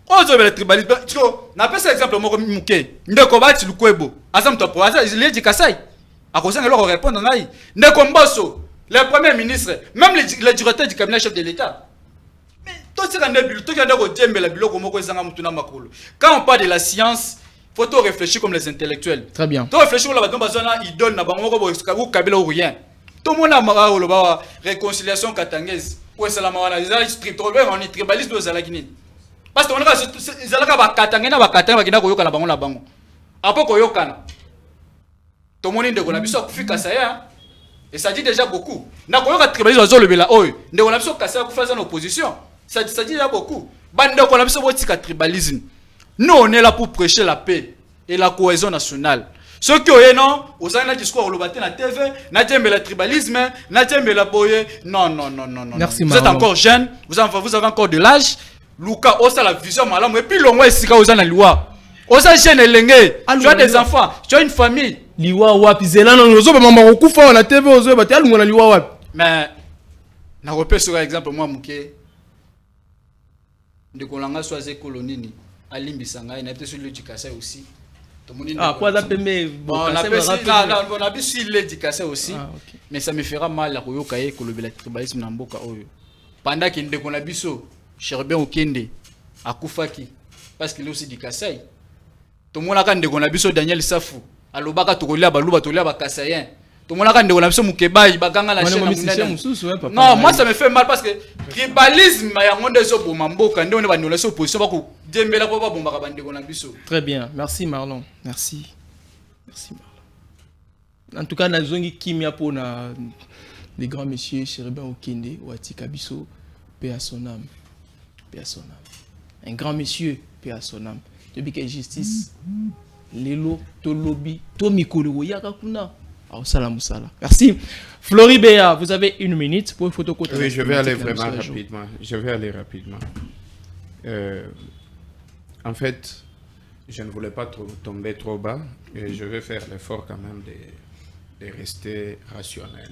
S5: Oh, le tribalisme. On pas ça exemple, moi, Mouké. Ndeko Bati Lukwebo. Azam Topo. Il est dit Kassai. À cause de ça, on répond dans l'aïe. Ndeko Mbosso, le premier ministre, même le directeur du cabinet chef de l'État. Quand on parle de la science, il faut réfléchir comme les intellectuels.
S2: Très bien.
S5: Tu réfléchir comme les idole ou rien. Tout le monde a réconciliation katangaise. Ouais, c'est la on est tribaliste de Zalagini. Parce que on a katangena ba katanga bakina koyoka na bango na bango. Après koyoka. Tout le monde ndeko na biso kufika saya. Et ça dit déjà beaucoup. Na koyoka tribaliste zo lebela oy. Ndeko na biso kasa ku faire en opposition. Ça dit déjà beaucoup. Bande qu'on a besoin de tribalisme. Nous, on est là pour prêcher la paix et la cohésion nationale. Ceux qui ont non, vous avez un discours au la TV, n'attendez le tribalisme, n'attendez la boye. Non.
S2: Merci,
S5: vous êtes encore jeune, vous avez encore de l'âge. Luka, on a la vision malade. Et puis, l'on voit ici, vous avez la loi. On a jeune et lengue. Tu as des enfants, tu as une famille.
S2: Liwa wapi, c'est là, nous sommes maman au coup fort, la TV, on a battu, on a liwa wapi.
S5: Mais, je repère sur exemple, moi, Mouké. De Kolanga soit colonie à Limbisanga, il a été sur l'éducation aussi.
S2: Ah, quoi d'appeler
S5: on a vu sur l'éducation aussi, mais ça me fera mal à Koyokaye que le tribalisme n'a pas pendant qu'il y a un biso, Cherbin Okende, à Koufaki, parce qu'il est aussi du Kassai. Tout le monde a un biso Daniel Safou, à l'Obaka Togolia, Balouba Tolia, Bakassayen. Tout le monde a un biso Moukebaï, Baganga la chaîne. Non, moi ça me fait mal parce que le tribalisme, il y a un monde pour Mambo, quand on est dans la opposition,
S2: très bien, merci Marlon. Merci Marlon. En tout cas, nous avons Kimia pour les grands messieurs, Cherbin Okende, Watika Biso, paix à son âme. Paix à son âme. Un grand monsieur, paix à son âme. Depuis qu'il y a justice, Lelo, Tolobi, Tomikolo, Yakakuna. Merci. Floribéa, vous avez 1 minute pour une photo.
S3: Oui, je vais aller vraiment rapidement. En fait, je ne voulais pas tomber trop bas et je vais faire l'effort quand même de rester rationnel.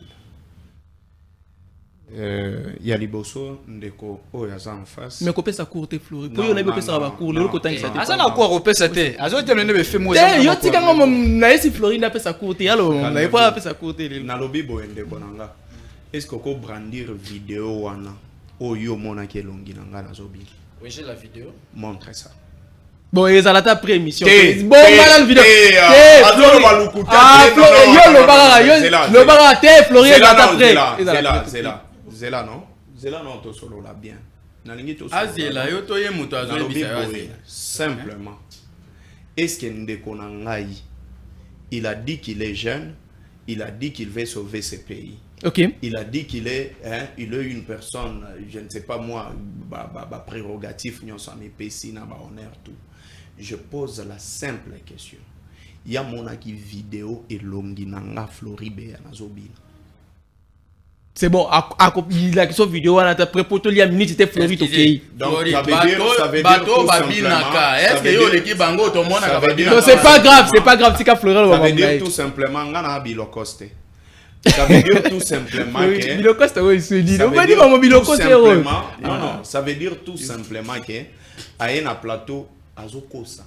S3: Il y a Liboso, Ndeko, Oyaza en face.
S2: Mais coupez sa courte, Flori. Pour y aller, ça va courir. Le côté ça.
S5: Ah, ça n'a quoi couper ça té. Ah, ça te le fait moi.
S2: Yo ti quand même na esi Flori n'a pas sa courte. Alors, on n'a pas fait sa courte.
S3: Na lobi bo Ndeko nanga. Est-ce que ko brandir vidéo wana oyo mona ke longi nanga na zobi?
S5: Oui, j'ai la vidéo.
S3: Montre ça.
S2: Bon, ils ont la pré-émission.
S3: Bon,
S2: malade vidéo. Ah, yo le bara, té Flori est là.
S3: C'est là, non? C'est là, non, tu solo là bien.
S7: Azela, yo to ye muto azo bisa azela.
S3: Simplement. Est-ce que Ndeko Nangai, il a dit qu'il est jeune, il a dit qu'il veut sauver ce pays.
S2: Ok.
S3: Il a dit qu'il est, il est une personne, je ne sais pas moi, prérogatif, nous sommes épais, na ba honneur tout. Je pose la simple question. Il y a mon vidéo et longinanga Floribéa Nazobina.
S2: C'est bon, il a question vidéo, on a prépoto il y a minute c'était Flori to pays.
S3: Donc ça veut dire tout simplement.
S7: Est-ce que yo l'équipe bango tout le monde a babina?
S2: Non, c'est pas grave, c'est qu'à Flori.
S3: Ça veut dire tout simplement ngana Bilocoste. Ça veut dire tout simplement que
S2: Bilocoste oui, se dit. On va dire maman Bilocoste.
S3: Non, ça veut dire tout simplement que à un plateau azokosa.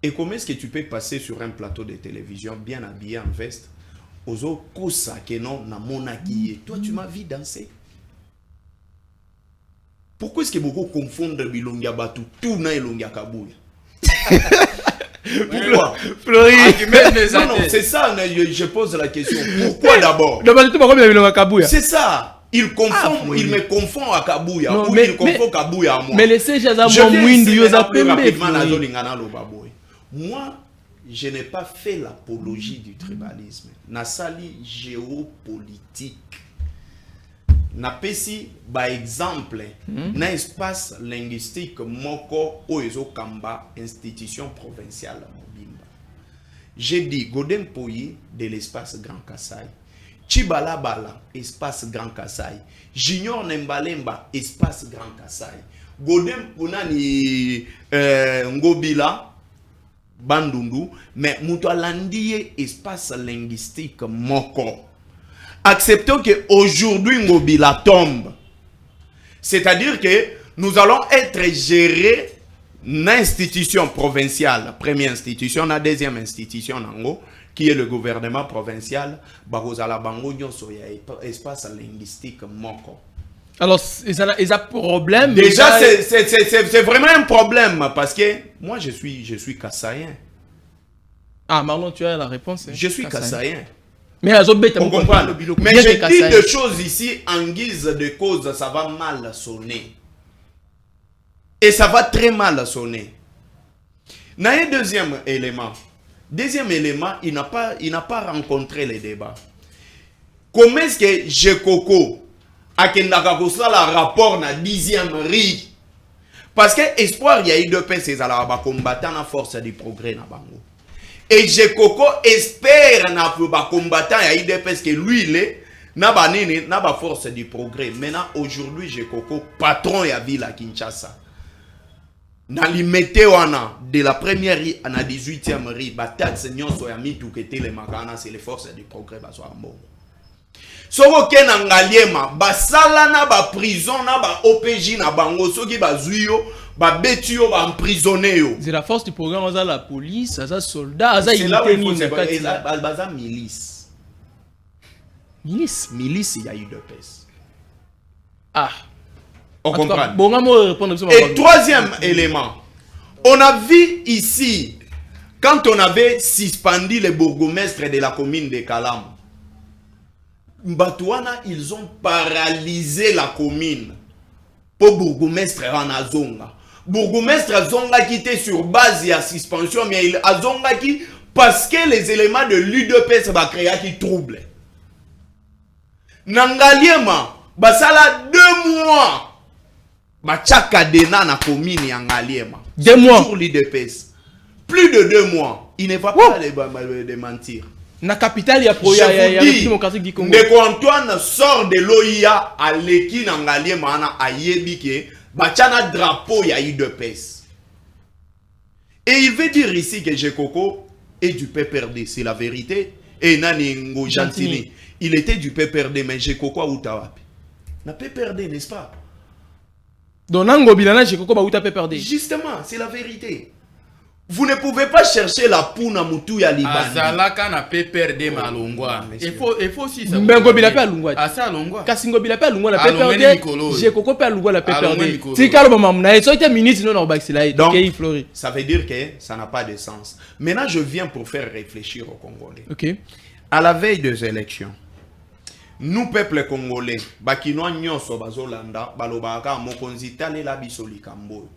S3: Et comment est-ce que tu peux passer sur un plateau de télévision bien habillé en veste? Ozo kosa que non na monaki. Toi tu m'as vu danser. Pourquoi est-ce que beaucoup confondent Bilongia Batu tout na Elongia Kabouya? Pourquoi?
S2: Flori.
S3: Non, c'est ça, je pose la question. Pourquoi d'abord? C'est ça. Il me confond à Kabouya.
S2: Non,
S3: ou il confond Kabouya à moi.
S2: Mais laissez Jaza Mwindu Yosa Pembe.
S3: Moi, je n'ai pas fait l'apologie du tribalisme. Nasali géopolitique.
S6: na pesi ba exemple na espace linguistique moko oezo kamba institution provinciale mobimba. J'ai dit Godem Poyi de l'espace Grand Kassai, Chibala Bala espace Grand Kassai, Junior Nembalemba espace Grand Kassai, Godem Punani Ngobila Bandundu, mais Mutualandie espace linguistique moko. Acceptons qu'aujourd'hui Ngobila tombe. C'est-à-dire que nous allons être gérés l'institution provinciale, première institution, la deuxième institution, qui est le gouvernement provincial, Barozala Bango Nyonso, espace linguistique moko.
S2: Alors, ils ont problème.
S6: Déjà, c'est vraiment un problème parce que moi, je suis kassaïen.
S2: Ah, Marlon, tu as la réponse.
S6: Je suis kassaïen.
S2: Mais
S6: on comprend. Mais je dis des choses ici en guise de cause, ça va mal sonner. Et ça va très mal sonner. Il y a un deuxième élément. Deuxième élément, il n'a pas rencontré les débats. Comment est-ce que Jekoko a la rapport na 10e riz? Parce que espoir, il y a eu 2 PC à la combattant la force du progrès na bango. Et Jekoko espère na combattant il y a eu 2 PC que lui il est na ba force du progrès. Maintenant aujourd'hui Jekoko patron ya ville à Kinshasa. Dans les météoana de la première riz à la 18e riz, batat seigneur so ya mitu kete les makana c'est les forces du progrès ba so ambo. Soko kena ngaliema basala na ba prison na ba OPJ na bango soki bazuyo ba betio ba emprisonné yo.
S2: C'est la force du programme à la police, à soldats, à
S6: c'est là où il faut baza milice.
S2: Milice.
S6: Milice il y a eu 2 pèses.
S2: Ah.
S6: On comprend.
S2: Et
S6: troisième élément, on a vu ici quand on avait suspendu les bourgmestres de la commune de Kalam. Batouana, ils ont paralysé la commune pour bourgmestre en Azonga. Bourgmestre Azonga qui était sur base de suspension, mais il Azonga qui parce que les éléments de l'UDPS va créer qui trouble. Nangaliema, basala 2 mois. Bachaka dena na commune ya Ngaliema.
S2: 2 mois.
S6: Sur l'UDPS. Plus de 2 mois. Il ne va pas les mentir.
S2: Na capitale ya pro
S6: ya démocratique du Congo. Ndeko Antoine sort de l'OIA à l'Eki na Ngaliema na ayebi ke bachana drapeau ya UDPS. Et il veut dire ici que Jekoko est du PPRD, c'est la vérité. Et Nani Ngo Gentini, il était du PPRD, mais Jekoko a Utawapi. Na PPRD, n'est-ce pas?
S2: Donc Nango Bilana Jekoko ba Uta PPRD.
S6: Justement, c'est la vérité. Vous ne pouvez pas chercher la poune à Moutou ya Liban.
S7: Azalaka na PPRD malongwa. Il faut aussi ça.
S2: Mbengo bila pa lungwa.
S7: Asa longwa.
S2: Kasingo bila pa lungwa la PPRD. Jekoko pa lungwa la PPRD. Si kalo mamna so était ministre non Obaxila.
S6: Donc ça veut dire que ça n'a pas de sens. Maintenant je viens pour faire réfléchir aux Congolais.
S2: OK.
S6: À la veille des élections, nous peuple congolais, bakino nyonso bazolanda balobaka mokonzi talela bisoli kambo.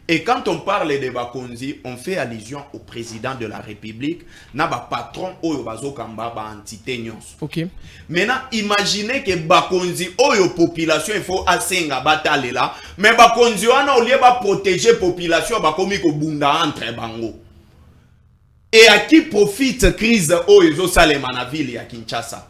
S6: Et quand on parle de Bakonzi, on fait allusion au président de la République, na ba patron oyo bazokamba ba entité nyonso.
S2: OK.
S6: Maintenant, imaginez que Bakonzi oyo population il faut asenga batalela, mais Bakonzi wana au lieu ba protéger population bakomi ko bunda entre bango. Et à qui profite crise oyo salema na ville ya Kinshasa?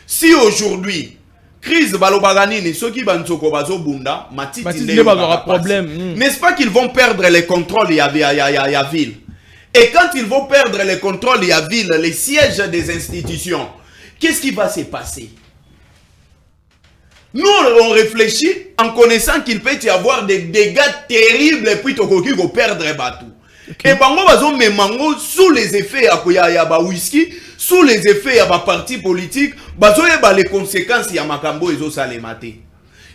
S6: Si aujourd'hui crise balobaganini soki banzoko bazo bunda matiti ne
S2: aura problème.
S6: N'est-ce pas qu'ils vont perdre les contrôles ya ville? Et quand ils vont perdre les contrôles ya ville, les sièges des institutions, qu'est-ce qui va se passer? Nous on réfléchit en connaissant qu'il peut y avoir des dégâts terribles et puis tokoki ko perdre batou. Okay. Et bango bazo memango sous les effets ya ba whisky, sous les effets ya ba parti politique, bazo yeba les conséquences ya makambo ezo salemate.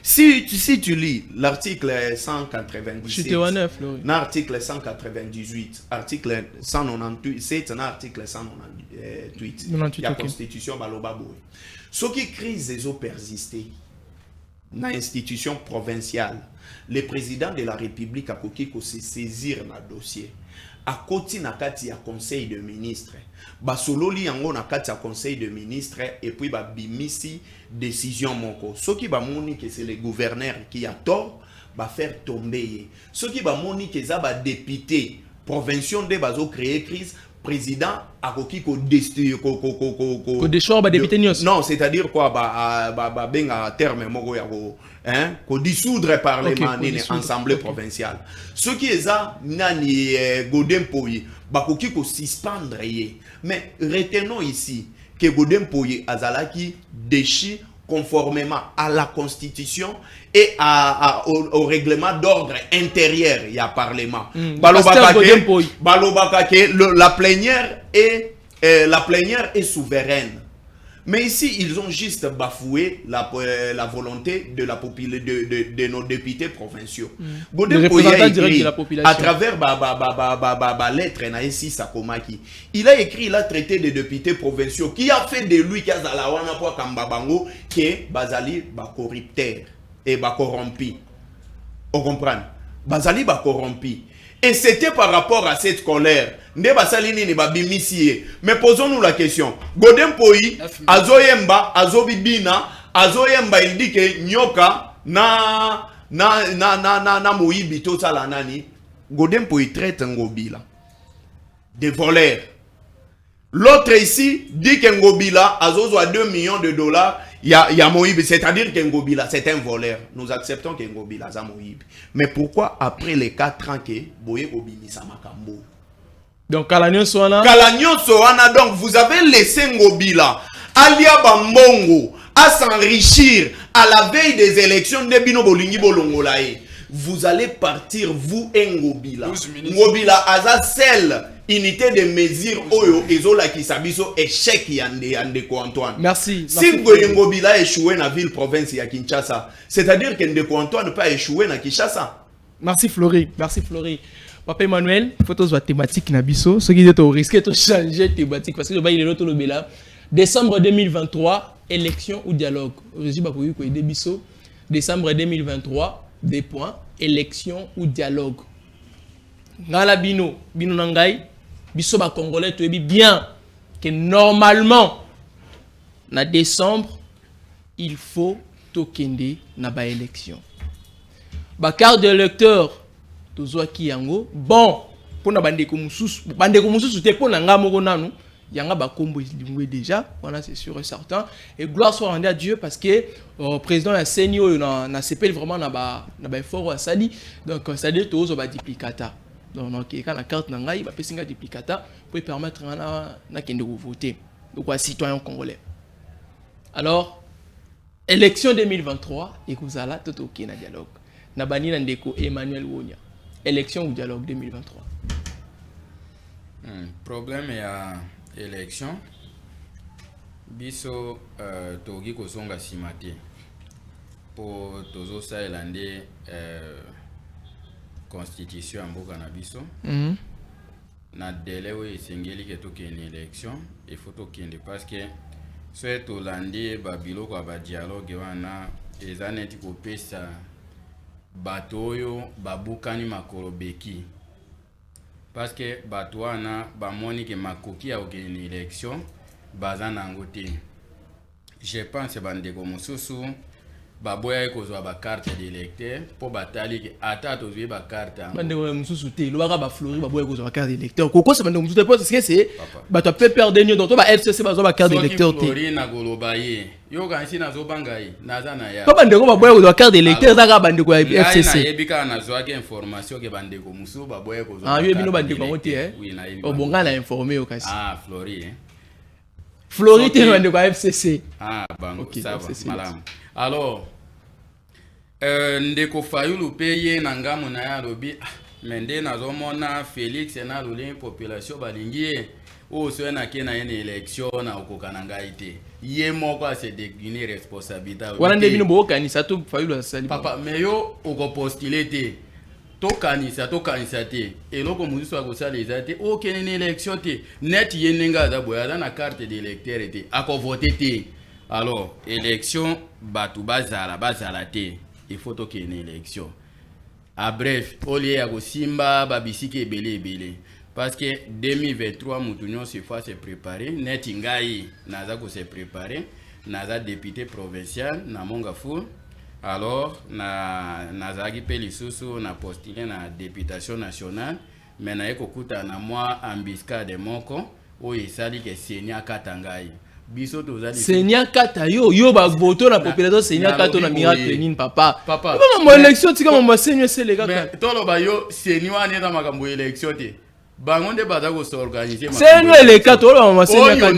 S6: Si tu lis l'article 197, l'article 198, article 198, article 198 de la Constitution baloba boy. Ce qui crise ezo persister dans l'institution provinciale, le président de la République a se saisir dans le dossier. à côté na kati ya conseil de ministre basololi yango na kati ya conseil de ministre et puis ba bimisi décision moko soki ba moni que c'est le gouverneur qui a tort ba faire tomber soki ba moni que za ba député provincial de bazo créer crise président akoki ko
S2: député
S6: non c'est-à-dire quoi ba benga terme moko ya ko ko dissoudre parlement ni assemblée provinciale ce qui est ça nani Godem Poyi bakoki ko suspendre mais retenons ici que Godem Poyi azalaki déchu conformément à la constitution et au règlement d'ordre intérieur il y a parlement la plénière est souveraine. Mais ici, ils ont juste bafoué la volonté de de nos députés provinciaux. Godem Poyi a écrit à travers lettre Naïsi Sakomaki. Il a écrit, il a traité des députés provinciaux qui a fait de lui Kazalawana pour Kambabango qui est Bazali corrupteur et corrompu. On comprend? Bazali corrompu. Et c'était par rapport à cette colère. Mais posons-nous la question. Godem Poyi, Azoyemba, Azobibina, Azoyemba, il dit que Nyoka, na Moïbi, tout ça la nani. Godem Poyi traite Ngobila de voleurs. L'autre ici dit que Ngobila, Azozo a 2 millions de dollars. Il y a Moïbi, c'est-à-dire que Ngobila, c'est un voleur. Nous acceptons que Ngobila, c'est Moïbi. Mais pourquoi après les 4 ans que Boye Obimi Samakambo?
S2: Donc, Kalanyon Soana,
S6: donc vous avez laissé Ngobila, Alia Bambongo, à s'enrichir à la veille des élections de Bino Bolingi Bolongolae. Vous allez partir, vous et Ngobila. Ngobila, Aza celle unité de mesure oyo ezola ki sabiso échec yande ko Antoine.
S2: Merci.
S6: Si Ngobila a échoué dans la ville province ya Kinshasa, c'est-à-dire que Ndeko Antoine n'a pas échoué dans Kinshasa.
S2: Merci Florie. Merci Florie. Papa Emmanuel, il faut que thématique na biso, ce qui est au risque de changer thématique parce que il est l'autre lobela. Décembre 2023, élection ou dialogue. Je suis pas pour que biso. Décembre 2023, des points, élection ou dialogue. Ngala bino nangai, biso ba congolais tu bien que normalement na décembre il faut tokende na ba élection. Ba carte d'électeur tozwaki yango bon pona bandeko mususu te pona nga moko nanu yanga ba kombo lingwe déjà voilà c'est sûr et certain et gloire soit rendue à Dieu parce que président ya seni na CPL vraiment na ba effort asali donc ça dit tozo ba duplicata donc quand la carte nangai ba pesinga duplicata pour permettre na kende voter donc quoi citoyen congolais. Alors élection 2023 et kuzala toto na dialogue na bani na ndeko Emmanuel Wonya. Élection ou dialogue 2023?
S7: Problème ya élection biso togi kozonga simate pour tozo saelande constitution mboka na biso na délai où esengeli ke tokende élection il faut tokende parce que soit tolandi ba biloko ba dialogue wana eza neti kopesa bato oyo babukani makolo beki parce que bato wana bamoni ke makoki ya okende élection baza nango te. Je pense bandeko mosusu baboya ekozwa ba carte d'électeur po batali ke ata tozwi ba carte
S2: bandeko mosusu te lobaka ba Flori baboya ekozwa ba carte d'électeur koko se bandeko mosusu te parce que c'est bato pe perdre nyo donc ba FCC bazwa ba carte d'électeur te.
S7: Flori na goloba ye yo kanisi nazo bangai naza na ya
S2: ko bandeko baboya ekozwa carte d'électeur daga bandeko ya FCC
S7: na yebika nazwa ke information ke bandeko mosusu baboya ekozwa
S2: ah yo bino bandeko ngo te
S7: oui na yebi
S2: obonga na informer yo kasi
S7: Flori
S2: Flori te bandeko ya FCC
S7: bango ça va malam. Alors ndeko Fayulu peye na ngamu na ya lobi mende nazomona Félix na lule population balingie o so na ke na yene élection na okokana ngaite ye moko a se déguiner responsabilité
S2: wana ndebino bo kanisa to Fayulu asali
S7: papa meyo oko postuler te to kanisa te eloko muziso akosala ezate o kenene élection te net yenenga za boya na carte d'électeur te ako voter te. Alors élection batu bazala te il faut toke une élection. À bref, au lieu ya kosimba babisiki ebele. parce que 2023 mutunyo se fa se préparer neti ngai naza ko se préparer naza député provincial na Mongafou. Alors nazaki pe lisusu na postuler na députation nationale mais na ekokuta na moi embuscade moko o esali ke Senya Katangai biso tozali
S2: Senya Kata yo ba voto na population Senya Kata na miracle nini papa
S7: papa
S2: mo élection tika mo Senya c'est les gars
S7: tolo ba yo Senya wana na makambo élection te bango nde baza ko s'organiser
S2: Senya le Kata lo mo Senya Kata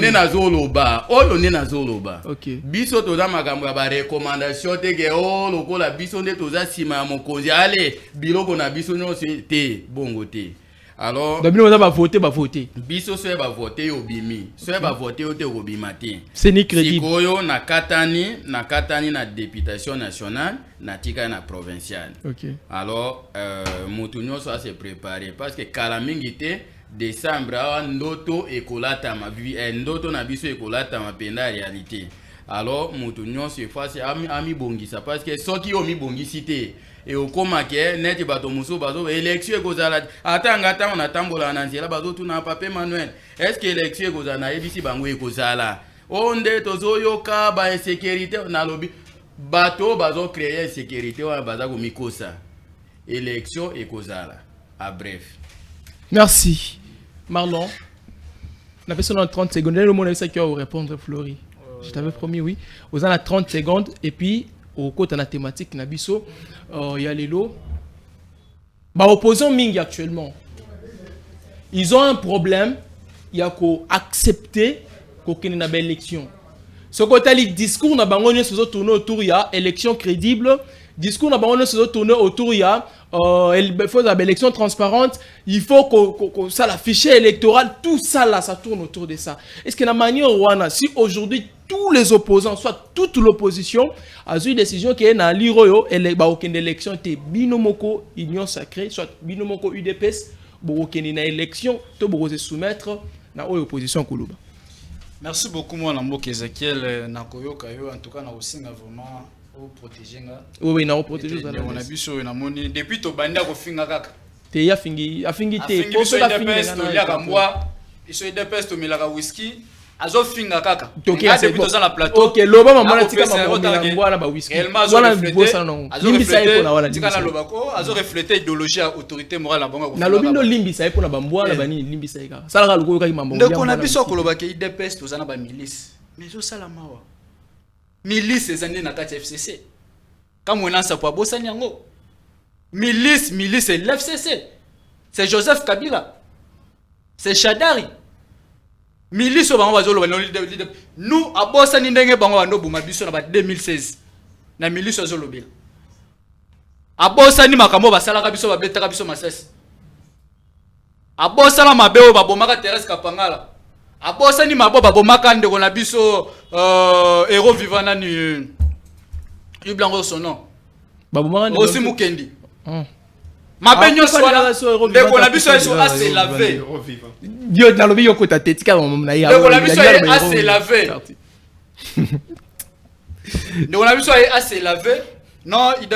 S7: oyo ne na zoloba
S2: OK
S7: biso toza makambo ba recommandation te ke lokola biso nde toza sima ya mokonzi ale biloko na biso nyonso te bongo te. Alors,
S2: d'abord on va voter.
S7: Biso so va voter au bimi, so va voter au te obimati.
S2: C'est ni crédible.
S7: Sikoyo na katani na députation nationale, na tika na provinciale.
S2: OK.
S7: Alors, mutunyo so se préparer parce que kalamingite décembre ndoto ekolata ma vie ndoto na biso ekolata ma penda réalité. Alors, mutunyo se face ami bongisa parce que soki o mi bongisi te et au coma que neti bato muso bazo élection kozala atanga on atambola na nzela bazo tuna pape Manuel est-ce que élection kozala ebisi bango ekozala onde tozoyoka ba insécurité na lobi bato bazo créer insécurité wa baza ko mikosa élection ekozala à bref.
S2: Merci Marlon. On a besoin de 30 secondes. Le monde qui va vous répondre Florie. Je t'avais promis oui. Vous en avez 30 secondes et puis au côté de la thématique Nabiso, il y a les lots. Bah, opposants Ming actuellement, ils ont un problème. Il y a qu'à accepter qu'il y ait une élection. Ce côté le discours n'a pas tourné autour il y a élection crédible. Discours n'a pas tourné autour il y a il faut une élection transparente. Il faut que ça la fichier électoral tout ça là ça tourne autour de ça. Est-ce que la manière Rwanda si aujourd'hui tous les opposants, soit toute l'opposition, a eu une décision qui est dans l'Iroyo, et aucune élection était binomoko union sacrée, soit binomoko UDPS, aucune élection, tout le se soumettre à l'opposition Koulouba.
S5: Merci beaucoup, moi, Namboka Ezekiel, Nakoyo Kayo, en tout cas, nous aussi vraiment protéger.
S2: Oui, nous protéger.
S5: On a vu sur une ammonie depuis au Banda au Fingaka.
S2: Te ya fingi, afingi te.
S5: Pour cela, ils sont des pestes au Milaka whisky. Azo finga kaka. Nga depuis dans la plateau.
S2: OK, loba mama tika mama na ba whisky. Wala bosa non. Limbisa eko na wala.
S5: Tika na lobako, azo refléter idéologie à autorité morale na bango.
S2: Na lobindo limbisa eko na bambwa na bani limbisa eka. Sala ka luko ka mambo.
S5: Donc on a biso ko lobake IDPS to zana ba milice. Mais zo sala mawa. Milice ezandi na kati FCC. Kama unansa kwa bosa nyango. Milice c'est l'FCC. C'est Joseph Kabila. C'est Shadari. Milice bango bazolo nous abosa ni ndenge bango bando buma biso na ba 2016 na milice bazolo bila abosa ni makambo basala biso ba betaka biso masasi abosa la mabeo babomaka Thérèse Kapangala abosa ni mabo babomaka ndeko na biso héros vivant na ni iblango son nom babomaka aussi Mukendi Mabenyo swala ndeko na biso eso assez lavé
S2: Dieu na lobi yoko ta tetika na ya
S5: ndeko na biso assez lavé ndeko na biso assez lavé non il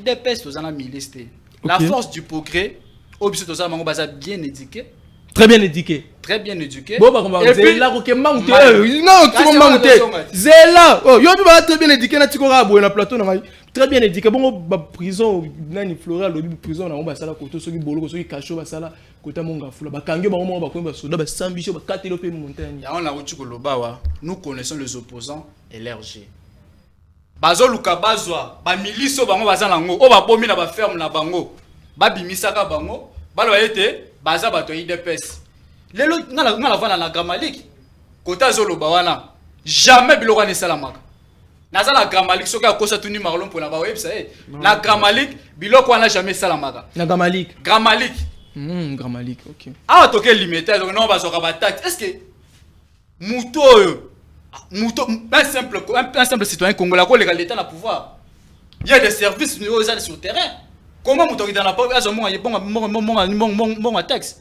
S5: dépêche aux ana miliste la force du progrès obiso to za mango baza bien éduqué
S2: très bien éduqué
S5: bon bah on
S2: et puis là ko mangu non tu mangu zela oh yo ba très bien éduqué na tikora boye na plateau na très bien éduqué bon ba prison nani Flora lobi prison na ba sala koto soki boloko soki kacho ba sala kota monga fula ba kangyo ba mo ba ko ba soda ba sambicho ba katelo pe montagne
S5: ya on a uti ko lobawa nous connaissons les opposants et l'RG bazo luka bazwa ba miliso bango bazana ngo o ba bomi na ba ferme na bango ba bimisaka bango balo yete baza bato IDPS lelo ngala vana na Gramalik kota zoloba wana jamais biloko ne salamaka naza la Gramalik soki akosa tuni marlon pour na ba website na Gramalik biloko wana jamais salamaka
S2: na Gramalik
S5: Gramalik OK ah toke limité donc non bazoka ba taxe est-ce que muto un simple citoyen congolais ko l'état na pouvoir il y a des services niveau sur le terrain comment muto ki dans la pauvre azo mon taxe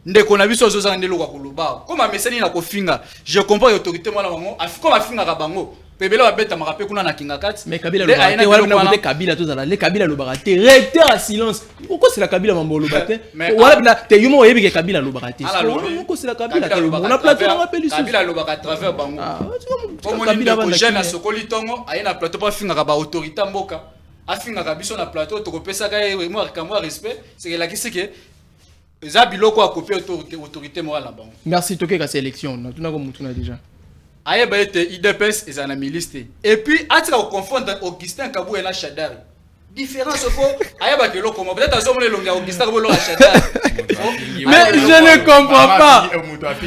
S5: ndeko na biso zo za ndelo ka kuluba comment meseni na kofinga je comprends l'autorité moi la bango afiko bafinga ka bango Pebele va beta marape kuna na kinga kat.
S2: Mais Kabila le baraté wala na côté Kabila tout ça les Kabila le baraté recteur à silence. Pourquoi c'est la Kabila mambo le baraté? Wala bina te yumo yebi ke Kabila le baraté. Pourquoi c'est la Kabila on a plateau na rappel ici.
S5: Kabila le baraté travers bango. Comme Kabila va jeune à sokoli tongo ayena plateau pas finga ba autorité mboka. Afinga ka biso na plateau to kopesa ka mo kamwa respect c'est que la qui c'est que Zabiloko a copié autorité morale là bango.
S2: Merci toke ka sélection. Tu na ko mutuna déjà.
S5: Aye ba ete IDPS et analyste et puis atika confondre Augustin Kabou et la Chadari différence faut aye ba kelo comment peut-être azo mona longa Augustin Kabou la Chadari
S2: mais je ne comprends pas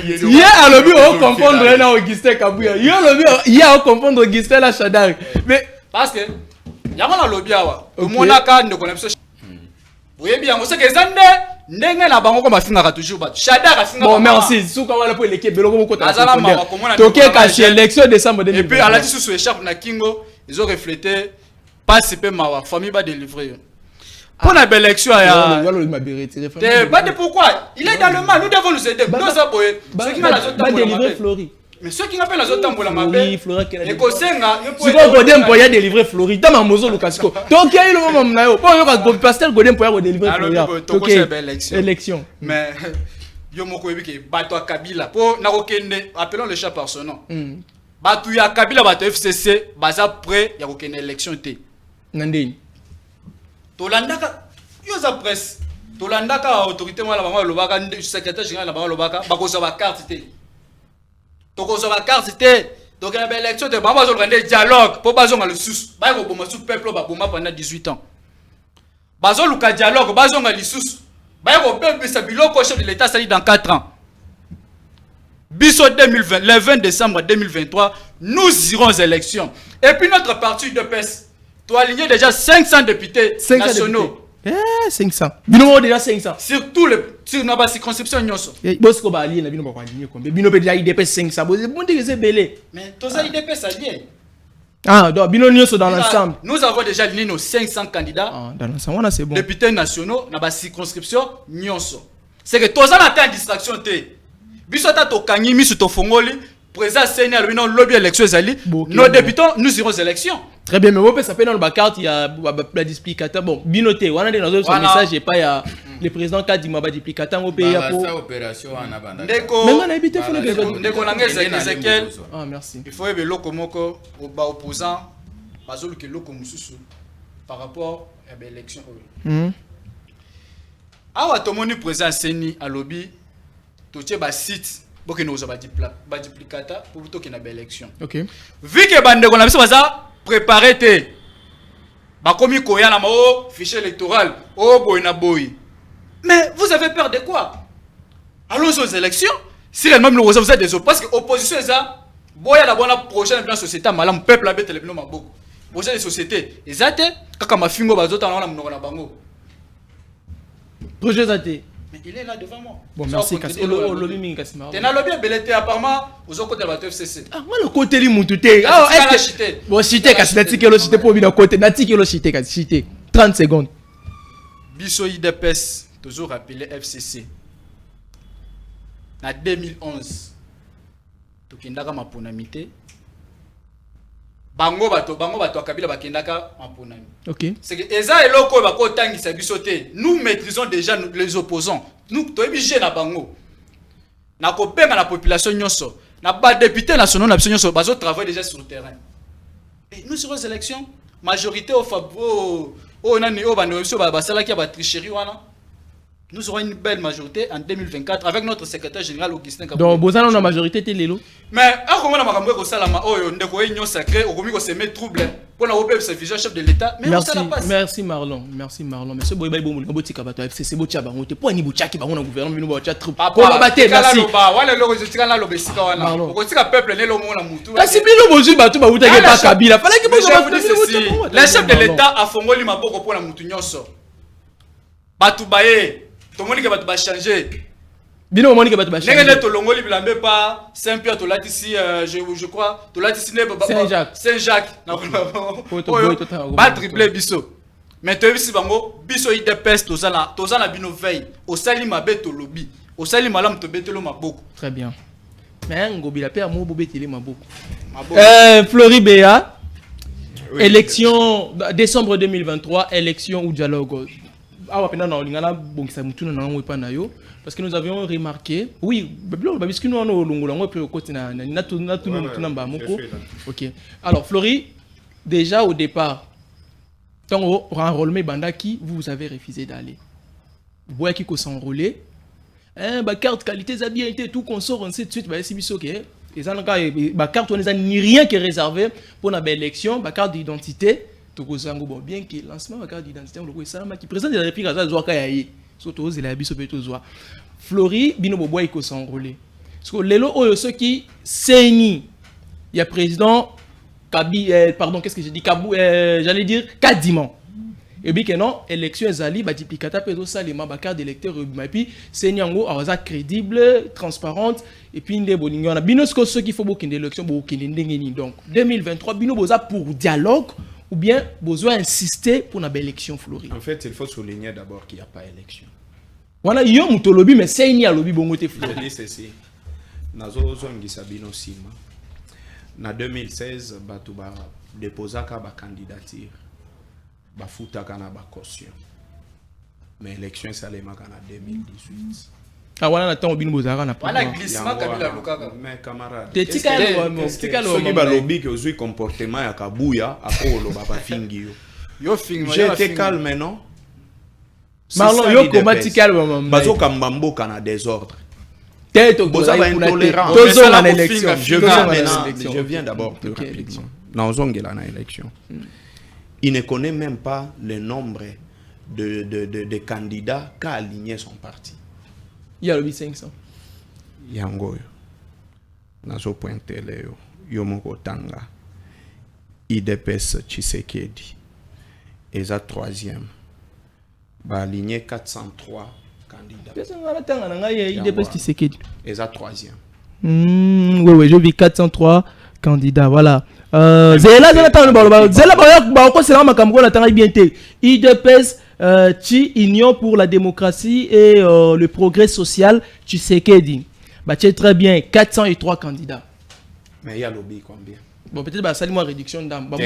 S2: hier à lobby on confondre na Augustin Kabou hier lobby hier on confondre Augustin la Chadari mais
S5: parce que yama na lobby awa mona ka ndeko na biso oui bien on sait que zande ndenge na bango ko mafinga toujours ba Chadari afinga
S2: bon merci souka wala po l'équipe beloko moko ta toke ka élection décembre 2020
S5: et puis à la tissu sur écharpe na kingo ils ont reflété pas c'est pas ma famille va délivrer pour la belle élection ya pas de pourquoi il est dans le mal nous devons nous aider nous ça pour ceux qui va
S2: délivrer Flori
S5: mais ceux qui n'appellent la zone tambola mabe et kosenga
S2: si ko Godem Poya délivrer Flori dans ma mozo Lucasco donc il y a le moment na yo po yo ka pasteur Godem Poya délivrer Flori
S5: OK élection mais yo moko ebiki bato ya Kabila po na kokende appelons le chat par son nom bato ya Kabila bato FCC baza prêt ya kokende élection té
S2: nandeni
S5: tolandaka yo za presse tolandaka autorité moi la bango lobaka secrétaire général la bango lobaka bakoza ba carte té tokozo ba carte té donc la belle élection de bango zo rendre dialogue po bazonga le sous ba ko boma sous peuple ba boma pendant 18 ans bazo luka dialogue bazonga li sous ba ko bebisa biloko chef de l'état sali dans 4 ans biso 2020 le 20 décembre 2023 nous irons aux élections et puis notre parti de PES tu as aligné déjà 500 députés nationaux.
S2: 500. Bino déjà 500.
S5: Surtout sur la circonscription nyonso.
S2: Bosco ba allié na bino ba aligné combien? Bino pe déjà IDP 500. Bon dire c'est belé.
S5: Mais tous ça IDP allié.
S2: Ah, donc bino nyonso dans l'ensemble.
S5: Nous avons déjà aligné nos 500 candidats.
S2: Ah, dans l'ensemble c'est bon.
S5: Députés nationaux na ba circonscription nyonso. C'est que tous ça na ta distraction té. Biso ta to kanyi misu to fongoli. Président Seigneur, nous lobby élection ezali. Nos députés, nous irons aux élections.
S2: Très bien, mais vous ça fait dans le carte il y a la duplicateur. Bon, binoté, on a dans notre message et pas il y a le président qui dit moi ba duplicateur au pays pour
S7: opération en abandon.
S5: Mais on a habité faut le ndeko na Ezekiel.
S2: Ah merci.
S5: Il faut ebe loko moko ba opposant bazolu ke loko mususu par rapport à l'élection. Awa tomoni président Seni à lobby to tie ba site pour que nous avons duplicateur pour plutôt qu'il y ait une élection.
S2: OK.
S5: Vu que bande on a besoin ça préparer te ba komi koya na mo fichier électoral oh boy na boy. Mais vous avez peur de quoi? Allons aux élections. Si même nous vous êtes des parce que opposition est ça boya la bonne prochaine plan société malam peuple a bête le bino maboko. Prochaine société ezate kaka mafingo bazota na mnoko na bango.
S2: Projet zate.
S5: Mais il est là devant moi.
S2: Bon, merci. Kasi lobby mingi kasi marrant.
S5: T'es na lobby belete apparemment aux côté de la FCC.
S2: Ah, moi le côté li mutute. Ah, est-ce que bon cité kasi na tikelo cité pour bina côté na tikelo cité kasi cité 30 secondes.
S5: Biso IDPS toujours appelé FCC. Na 2011. Tokendaka maponamité. Bango bato Kabila bakendaka maponami.
S2: OK.
S5: C'est que eza eloko ba ko tangisa biso te. Nous maîtrisons déjà les opposants. Nous toyebi je na bango. Na ko penga na population nyonso. Na ba député nationaux na biso nyonso bazo travailler déjà sur le terrain. Et nous sur les élections, majorité au faveur nani o bando biso ba salaki ba tricherie wana. Nous aurons une belle majorité en 2024 avec notre secrétaire général Augustin Kabou.
S2: Donc, vous avez une majorité télélo.
S5: Mais, comment on a marqué que Salama, ndeko union sacrée, au comique se met trouble pour la OPF service chef de l'État. Mais
S2: merci Marlon, merci Marlon. Mais ce boy boy boum, ngabo tika bato FCC botia bango te. Pour ni botia ki bango na gouvernement bino botia trouble. Pour la battre, merci.
S5: Wala lo je tika na lo besika wana. Ko tika peuple ne lo mona mutu.
S2: Kasi bino bozu bato ba uta ke pas Kabila. Fallait que bozo bato
S5: le chef de l'État a fongoli maboko pour la mutu nyonso. Batu baye tout le monde qui va te changer.
S2: Bino monde qui va te changer.
S5: N'est-ce pas longoli bilambe pas Saint-Pierre to latisi je crois to latisi ne Saint-Jacques. Pas triplé biso. Mais tu as bango biso IDPS tozana bino veille. Au sali mabe to lobby. Au sali malam to betelo maboko.
S2: Très bien. mais ngobila pe amo bobetele maboko. Flori Béa, élection décembre 2023, élection ou dialogue. Parce que nous avions remarqué, oui, parce que nous avons ok. Alors, Flori, déjà au départ, quand on a enrôlé Bandaki, vous avez refusé d'aller. Vous voyez qui s'enrôler. Carte qualité, habileté, tout qu'on sort, ainsi de suite, c'est ok. Et ça, carte, on n'a ni rien qui est réservé pour une élection, carte d'identité. Bien que lancement carte d'identité qui présente des répliques à ça surtout il a biso peto zoa Flori bino boboy ko s'enrôler parce que lelo oyo ceux qui seni il y a président Kabi pardon qu'est-ce que j'ai dit Kabou j'allais dire Kadimon et bien que non élection ezali ba tipikata peto salema ba carte d'électeur et puis seni yango aza crédible transparente et puis ndé bolingo na bino ceux qui faut bokinde élection bokinde ndengeni donc 2023 bino boza pour dialogue ou bien besoin d'insister pour une élection Flori.
S3: En fait, il faut souligner d'abord qu'il n'y a pas d'élection.
S2: Voilà, il y a un lobby, mais c'est une lobby bon côté Flori.
S3: Je dis ceci. Nazo zongi sabino sima. Na 2016, batu ba déposa ka ba candidature. Ba futa kana ba caution. Mais l'élection ça les makana 2018.
S2: Ah voilà, nathan obino bozara na
S5: voilà glissement Kabila Lukaka.
S3: Mais camarade.
S2: Tika
S3: lo qui ba lobby que ozui comportement ya Kabuya apolo ba fingi yo.
S5: Yo fingi.
S3: J'étais calme non?
S2: Marlon yo combat calme.
S3: Bazo kambambo kana désordre.
S2: Tête
S3: boza ba intolérant.
S2: Tozo na élection.
S3: Je viens d'abord plus rapidement. Na ozongela na élection. Il ne connaît même pas le nombre de candidats qu'a aligné son parti.
S2: Il y a le 500.
S3: Yangoyo. Nazo pointe leo. Yomoko Tanga. IDPS Tshisekedi. Eza troisième. Ba aligné 403 candidats.
S2: IDPS Tshisekedi.
S3: Eza troisième.
S2: Oui, je vis 403 candidats. Voilà. Zela c'est là makambo la tanga bien té. IDPS Union pour la démocratie et le progrès social, Tshisekedi. Bah, tu es très bien, 403 candidats.
S3: Mais il y a lobby combien?
S2: Bon, peut-être bah, salut moi réduction d'âme.
S3: Non,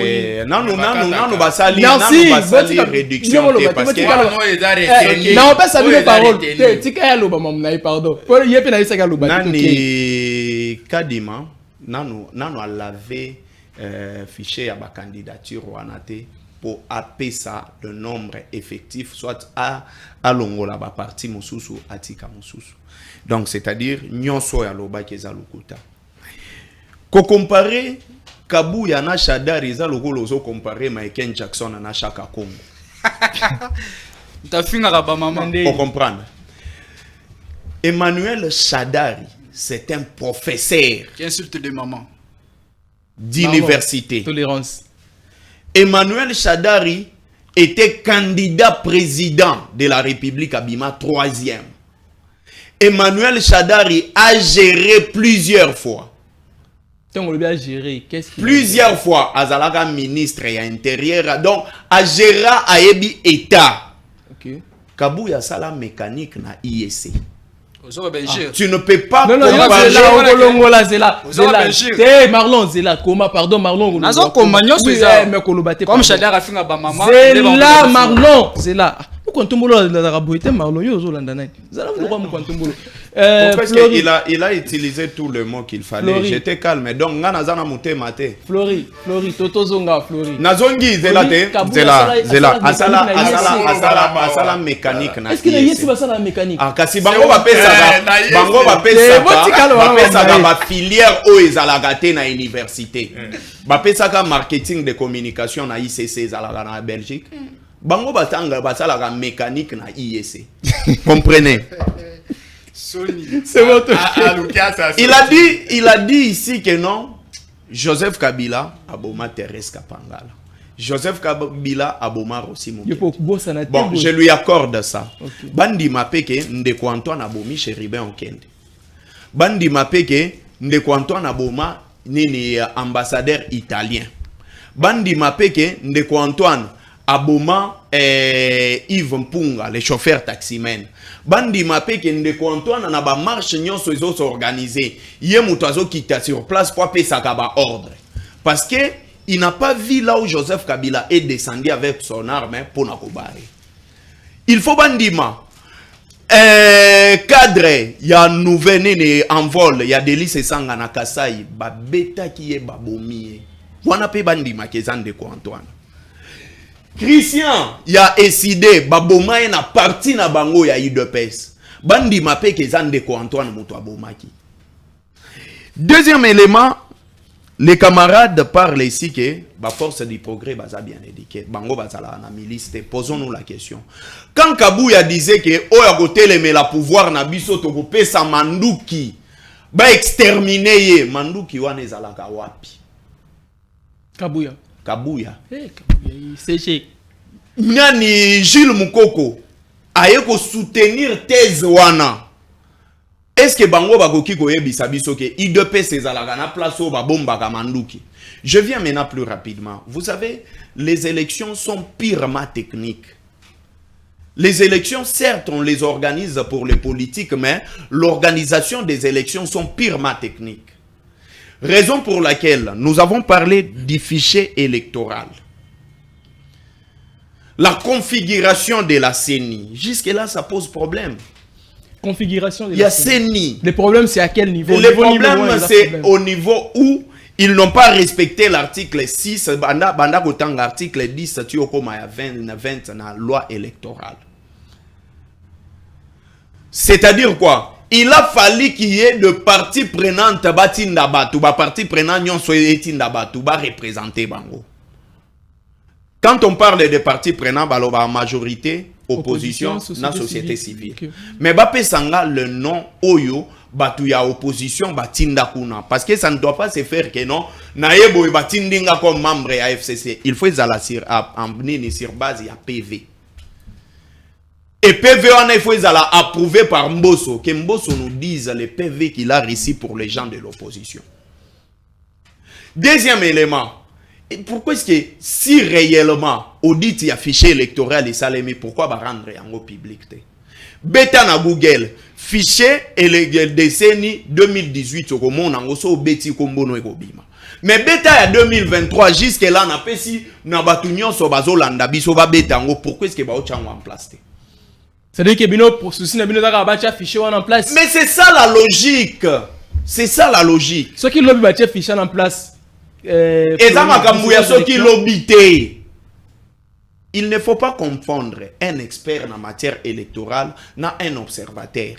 S3: bah salut, réduction parce que
S2: non, pas salut les paroles. Tu as le bah pardon. Pour y a ça le bah.
S3: Nani Kadima, nanu a lavé fichier à ma candidature ou anate pour appeler ça le nombre effectif soit à longola ba parti mususu atika mususu. Donc c'est-à-dire nyonso ya loba keza lokuta. Ko comparer Kabuya na Shadari za lokolo zo comparer Michael Jackson na Chaka Kongo.
S5: Ta finga ba maman.
S3: Pour comprendre. Emmanuel Shadari, c'est un professeur
S5: qui insulte des mamans
S3: d'université.
S2: Tolérance.
S3: Emmanuel Shadari était candidat président de la République Abima, troisième. Emmanuel Shadari a géré plusieurs fois. Plusieurs fois, Azalaga ministre et intérieur, donc a géré à Ebi État. Kabouya Sala mécanique na IEC. Tu ne peux pas
S2: comparer. Marlon Zela, comment pardon Marlon.
S5: Comme Shadar a fait un maman.
S2: Zela Marlon Zela. Pourquoi tu la raboité Marlon yo Zolandana. Zela vous quoi Moukantumbolo.
S3: Il a utilisé tout le mot qu'il fallait. J'étais calme. Donc ngana zana muté maté.
S2: Flori Toto Zonga Flori.
S3: Nazongi Zela Zela asala mécanique na.
S2: Est-ce qu'il y a ici basala mécanique?
S3: Ah kasi bango ba pesa ba filière o ezalaga te na université. Ba pesa ka marketing de communication na ICC ezalaga na Belgique. Bango batanga basala ka mécanique na IEC. Comprenez?
S2: C'est votre
S3: il a dit ici que non, Joseph Kabila aboma Thérèse Kapangala. Joseph Kabila aboma Rossi Moukete. Bon, je lui accorde ça. Okay. Bandi mapeke ndeko Antoine abomi Chéribin Okende. Bandi mapeke ndeko Antoine aboma nini ambassadeur italien. Bandi mapeke ndeko Antoine
S6: aboma Yves Mpunga, les chauffeurs taximen. Bandi mapé que ndeko Antoine na ba marche nyonso ezo s'organiser. Yé muto azo kita sur place pour appeler ça ba ordre. Parce que il n'a pas vu là où Joseph Kabila est descendu avec son arme pour na kobare. Il faut bandima. Cadre, il y a nouvelle en vol, il y a des lycées sanga na Kasai, ba beta qui est babomi. Wana pe bandima kezan ndeko Antoine. Christian, il y a décidé, baboma est na parti na bango ya UDPS. Bandi mape ke zande ko Antoine Mutu abomaki. Deuxième élément, les camarades parlent ici que la force du progrès baza bien éduqué. Bango bazala na milice. Posons-nous la question. Quand Kabouya disait que oya côté mais la pouvoir na biso to pesa manduki ba exterminer ye manduki wana ezalaka wapi?
S2: Kabouya.
S6: Kabouya.
S2: C'est
S6: Nani Jules Mukoko aye ko soutenir thèse wana. Est-ce que bango bakoki ko yebisa biso ke IDPS ezalaka na place o ba bomba ka manduki? Je viens maintenant plus rapidement. Vous savez, les élections sont purement techniques. Les élections, certes, on les organise pour les politiques, mais l'organisation des élections sont purement techniques. Raison pour laquelle nous avons parlé du fichier électoral. La configuration de la CENI. Jusque-là, ça pose problème.
S2: Configuration de
S6: la CENI.
S2: Le problème, c'est à quel niveau?
S6: Le problème, c'est au niveau où ils n'ont pas respecté l'article 6, l'article 10, tu as 20 dans la loi électorale. C'est-à-dire quoi? Il a fallu qu'il y ait de parties prenantes, parties prenantes, représenter Bango. Quand on parle de parties prenantes, la majorité, opposition, la société civile. Okay. Mais Bapesanga, le nom Oyo, Batuya opposition, Batinda Kuna. Parce que ça ne doit pas se faire que non. Naebo Batindinga comme membre à FCC. Il faut emmener sur base à PV. Et PV, il faut approuver par Mbosso. Que Mbosso nous dise les PV qu'il a reçus pour les gens de l'opposition. Deuxième élément. Et pourquoi est-ce que si réellement audit y a fichier électoral et salami, pourquoi va rendre en public? Beta na Google fichier électoral décennie 2018 au monde en osso beti kombono ekobima. Mais beta ya 2023 jusque là na pesi na batunyo so bazolanda biso ba beta ngo, pourquoi est-ce que ba ochango en place?
S2: C'est-à-dire que bino processus na bino za ba fichier en place.
S6: Mais c'est ça la logique. C'est ça la logique.
S2: Ce qui lobby ba fichier en place.
S6: Il ne faut pas confondre un expert en matière électorale na un observateur.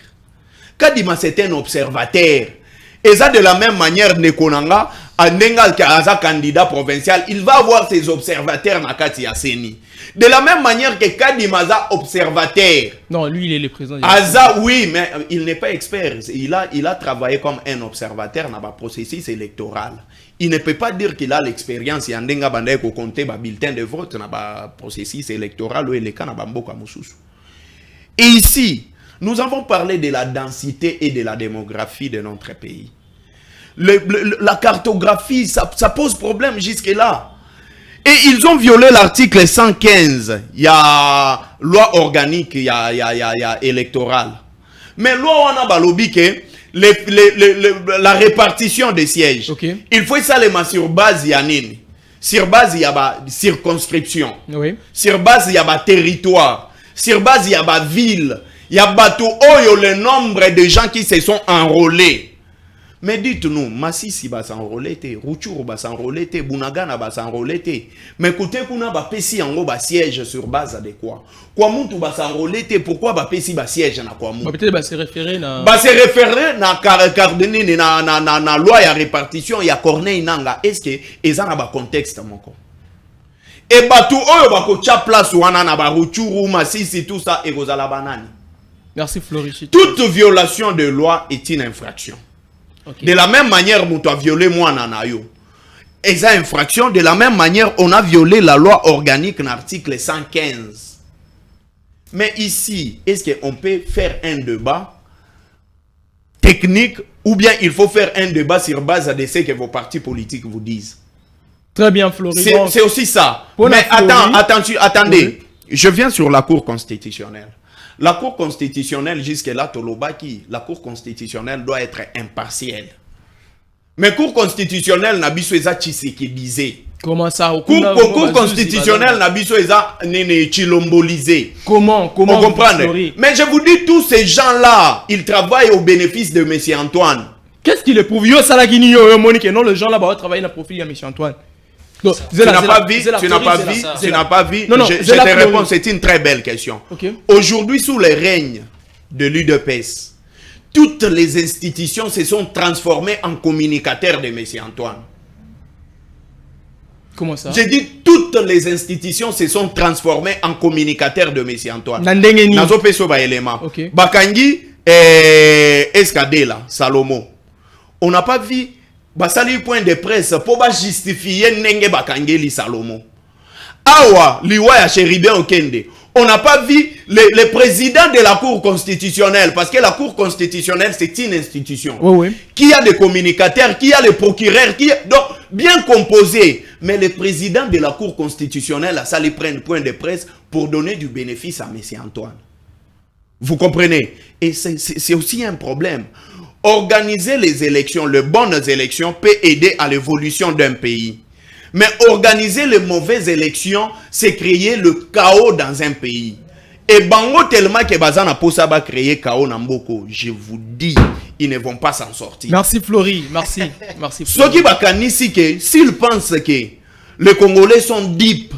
S6: Kadima c'est un observateur. Et ça de la même manière Nekonanga Nengal Kaza candidat provincial, il va avoir ses observateurs na kati ya Seni. De la même manière que Kadima za observateur.
S2: Non, lui il est le président.
S6: Aza oui, mais il n'est pas expert. Il a travaillé comme un observateur dans le processus électoral. Il ne peut pas dire qu'il a l'expérience. Il y a un compter un bulletin de vote dans le processus électoral ou il Et ici, nous avons parlé de la densité et de la démographie de notre pays. La cartographie, ça pose problème jusque-là. Et ils ont violé l'article 115. Il y a loi organique, il y a électorale. Mais loi on a balobi que la répartition des sièges. Okay. Il faut ça les sur base yanine. Sur base il y a circonscription. Oui. Sur base il y a territoire. Sur base il y a ville. Il y a bateau oyo le nombre de gens qui se sont enrôlés. Mais dites-nous, Massissi va s'enrôler, Rutshuru va s'enrôler, Bunagana va s'enrôler. Mais écoutez, kuna va pesi en gros siège sur base de quoi? Kwamuntu va s'enrôler, pourquoi va pesi va siège na Kwamuntu?
S2: Peut-être va se référer na.
S6: Va se référer na cardini na loi ya répartition ya Corneille Nanga. Est-ce que ezana na ba contexte moko? Et batu oyo ba ko cha place wana na ba Rutshuru, Massissi tout ça et kozala banani.
S2: Merci Florichi.
S6: Toute violation de loi est une infraction. Okay. De la même manière, on a violé moi nanayo. Et ça infraction. De la même manière, on a violé la loi organique dans l'article 115. Mais ici, est-ce qu'on peut faire un débat technique ou bien il faut faire un débat sur base de ce que vos partis politiques vous disent?
S2: Très bien, Flori.
S6: C'est aussi ça. Mais attendez. Oui. Je viens sur la Cour constitutionnelle. La Cour constitutionnelle, jusque-là, la Cour constitutionnelle doit être impartielle. Mais Cour constitutionnelle n'a pas Tshisekedi.
S2: Comment ça?
S6: Cour constitutionnelle n'a pas chilombolisé.
S2: Comment
S6: vous comprenez? Mais je vous dis, tous ces gens-là, ils travaillent au bénéfice de M. Antoine.
S2: Qu'est-ce qui le prouve? Yo, Salagini, yo, Monique, non, les gens là-bas travaillent dans le profil de M. Antoine.
S6: Donc, tu n'as pas vu. Non, je te réponds, c'est une très belle question. Okay. Aujourd'hui, sous le règne de l'UDPS, toutes les institutions se sont transformées en communicateurs de M. Antoine.
S2: Comment ça?
S6: J'ai dit toutes les institutions se sont transformées en communicateurs de M. Antoine. Nazo peso ba élément. Bakangi Escadela, Salomo. On n'a pas vu basali point de presse pour justifier Nenge Bakangeli Salomo. Awa liwa ya Chéribé Okende. On n'a pas vu le président de la Cour constitutionnelle, parce que la Cour constitutionnelle, c'est une institution. Qui a des communicateurs, qui a les procureurs, donc bien composé. Mais le président de la Cour constitutionnelle, ça les prend point de presse pour donner du bénéfice à M. Antoine. Vous comprenez? Et c'est aussi un problème. Organiser les élections, les bonnes élections, peut aider à l'évolution d'un pays. Mais organiser les mauvaises élections, c'est créer le chaos dans un pays. Et bango tellement que Bazana Posa va créer chaos dans Mboko, je vous dis, ils ne vont pas s'en sortir.
S2: Merci Flori, merci.
S6: Ceux qui bakanisi que s'ils pensent que les Congolais sont deep,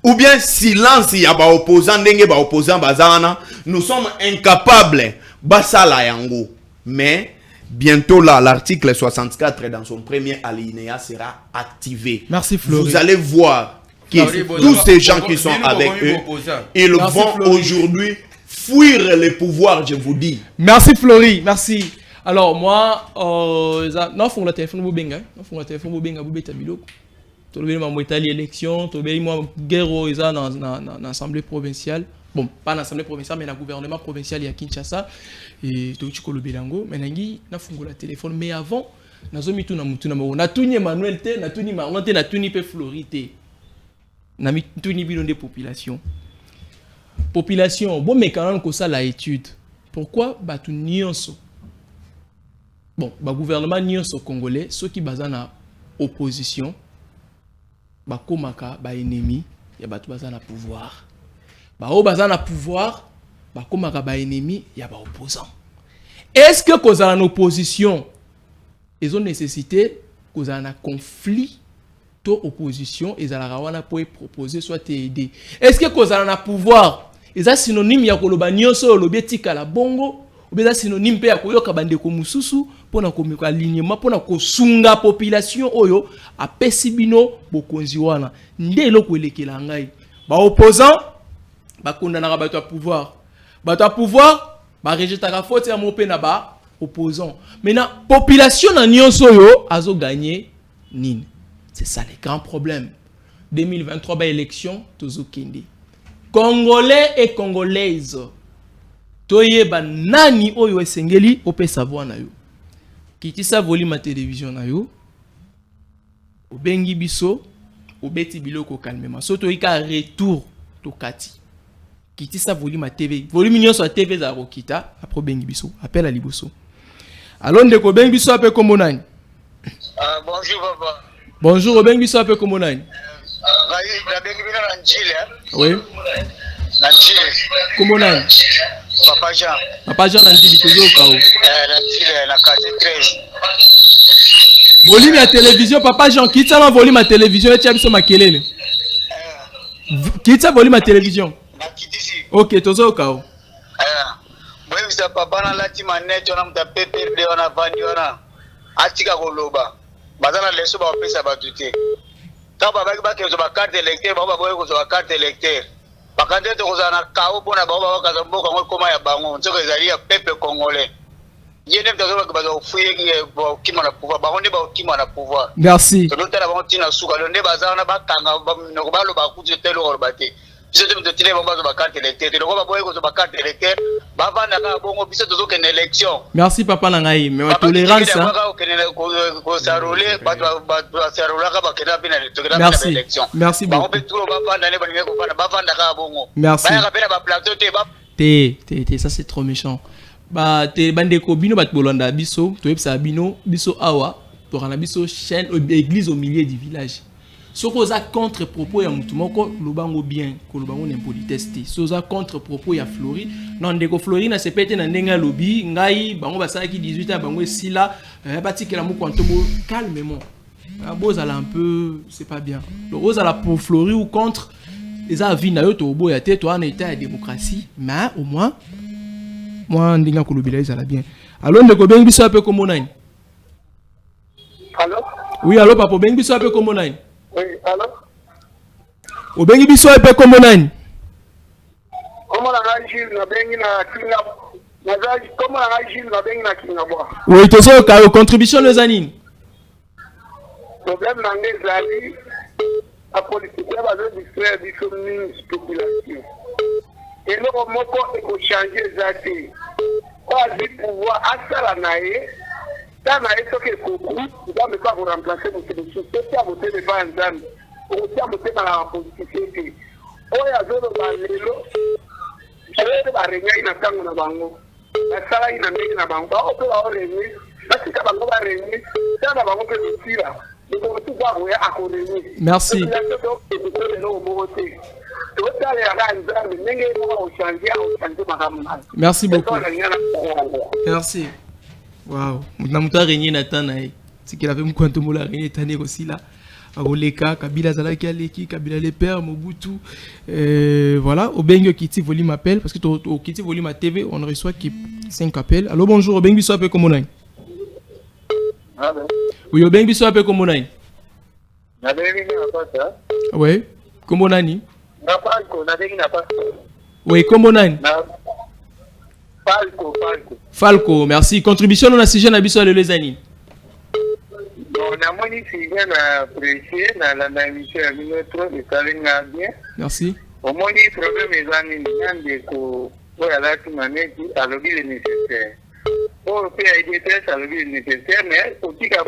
S6: ou bien silence il y a ba opposant ndenge ba opposant Bazana, nous sommes incapables basala yango. Mais bientôt là, l'article 64 dans son premier alinéa sera activé.
S2: Merci Flori.
S6: Vous allez voir que tous ces gens qui sont avec eux, ils vont aujourd'hui fuir les pouvoirs, je vous dis.
S2: Merci Flori, merci. Alors moi, non faut le téléphone bobenga, non faut le téléphone bobenga bobeta biloko. To le ma moitali élection, to be moi guerre eza dans l'assemblée provinciale. Bon, pas dans l'assemblée provinciale mais dans le gouvernement provincial il y a Kinshasa et to chikolo belango, mais nangi na fungo la téléphone mais avant nazo mitu na mutu na mo na tuni Emmanuel te, na tuni Marlon te, na tuni pe Flori te. Na mituni bilon de population. Population, bon mais quand même que ça la étude. Pourquoi batu nyonso? Bon, ba gouvernement nyonso congolais, ceux qui basent na opposition, ba komaka ba ennemi, ya batu basent na pouvoir. Ba o basent na pouvoir, ba komaka ba ennemi, ya ba opposant. Est-ce que cause en opposition, ils ont nécessité cause en conflit? Opposition et la rawana pour proposer soit aider. Est-ce que cause en a pouvoir est synonyme ya koloba nyonso lobetika la bongo ou bien synonyme pe ya koyoka bandeko mususu pona komika alignement pona kosunga population oyo a pesibino bokonzi wana nde eloko elekela ngai ba opposant ba kondana ka bato ya pouvoir ba rejeter ka faute ya mope na ba opposant maintenant population na nyonso oyo azo gagner nini. C'est ça le grand problème. 2023, bah, élection, tozo kende. Congolais et Congolaises. Toye ba nani oyo esengeli ope savoir na yo. Kiti sa voli ma télévision na yo. Obengi biso, obeti biloko calmement. So toyi ka retour to kati. Kiti sa voli ma TV. Volume nyonso a TV za rokita après bengi biso. Appel à liboso. Alors ndeko bengi biso ape kombo nani?
S8: Bonjour papa.
S2: Bonjour, Robin Bisso, un peu comme on a. Oui. Comment on a?
S8: Papa Jean.
S2: Papa Jean, Nandi, il est toujours au cas où.
S8: La case 13.
S2: Volume à télévision, Papa Jean, quitte ça, volume à télévision, et tu as vu ma kelele. Quitte ça, volume à télévision. Ok, toujours au cas où.
S8: Moi, je suis papa, on a la team net, on a un pépé, on a vendu, on a Atika Goloba. Bazana leso ba opesa batute. Ta ba ba ke zo ba carte électeur ba ba boye ko zo ba carte électeur. Ba candidat ko za na kawo bona ba ba ka zo mboka ngol koma ya bango. Ntsoko ezali ya peuple congolais. Yene mtazo ba zo fuye ba kima na pouvoir. Ba onde ba kima na pouvoir.
S2: Merci.
S8: To lotala ba tina suka londe bazana ba kanga ba no ba lo ba kutu telo ko bate. biso te totile bango ba carte électeur te loko baboye ko ba carte électeur bavanda ka bongo biso tozo kene élection.
S2: Merci papa na ngai mais wa tolérance ça.
S8: Ko sarole ba sarole ka ba kena bina élection.
S2: Merci beaucoup.
S8: Ba ko tout bavanda ne ba ninge ko bavanda ka bongo.
S2: Merci.
S8: Ba ka pena ba plateau te ba
S2: ça c'est trop méchant. Bah te bandeko bino bat bolanda biso to yebsa bino biso awa to rana biso chaîne église au milieu du village. Soko za contre propos ya mutu moko lobango bien ko lobango n'impolitesse te. Soza contre propos ya Flori non ndeko Flori na sepete na ndenga lobi ngai bango basala ki 18 ans bango sila batikela mu kwantobo calmement. Bozala un peu c'est pas bien. Donc ozala pour Flori ou contre les avis na yo to boya te to en état de démocratie mais au moins moi ndinga kolobila ezala bien. Allô ndeko bengi biso ape comme nani?
S8: Allô?
S2: Oui, allô papa bengi biso ape comme nani?
S8: Oui, allô?
S2: Obengi biso ape comme nani?
S8: Comment la ragile na bengi na kinga na zaji comment la ragile na bengi na kinga boa?
S2: Oui, tozo ka contribution les anines.
S8: Problème na ngezali la politique va se distraire du féminisme population. Et le moko eko changer zati. Pas du pouvoir asala nae. Ça na esoke koku, ça me pas remplacer mon téléphone. C'est à voter de banzam. Pour ça voter dans la politique. Oya zolo balelo. Je va régner na tango na bango. La sala ina ndenge na bango. O pe ba régner. Parce que bango ba régner. Ça na bango pe tira.
S2: Merci. Merci beaucoup. Merci. Waouh. Muta régné Nathan nae. C'est qu'il avait un quantum mola régné tané aussi là. Oleka, Kabila Zalaki Aleki, Kabila les pères, Mobutu. Voilà, Obengo Kiti Volume appelle parce que au Kiti Volume à TV, on reçoit 5 appels. Allô, bonjour, Obengo Bisso appelle comme on a. Oui, Obengo Bisso appelle comme on a. Oui, comme on a ni. Oui, comme on a. Falco, merci. Contribution on a si jeune Abisso les années. Merci.
S8: Au moins, il problème est années pour la manette à l'objet nécessaire. Pour faire des tests à l'objet nécessaire, mais pour qu'il y ait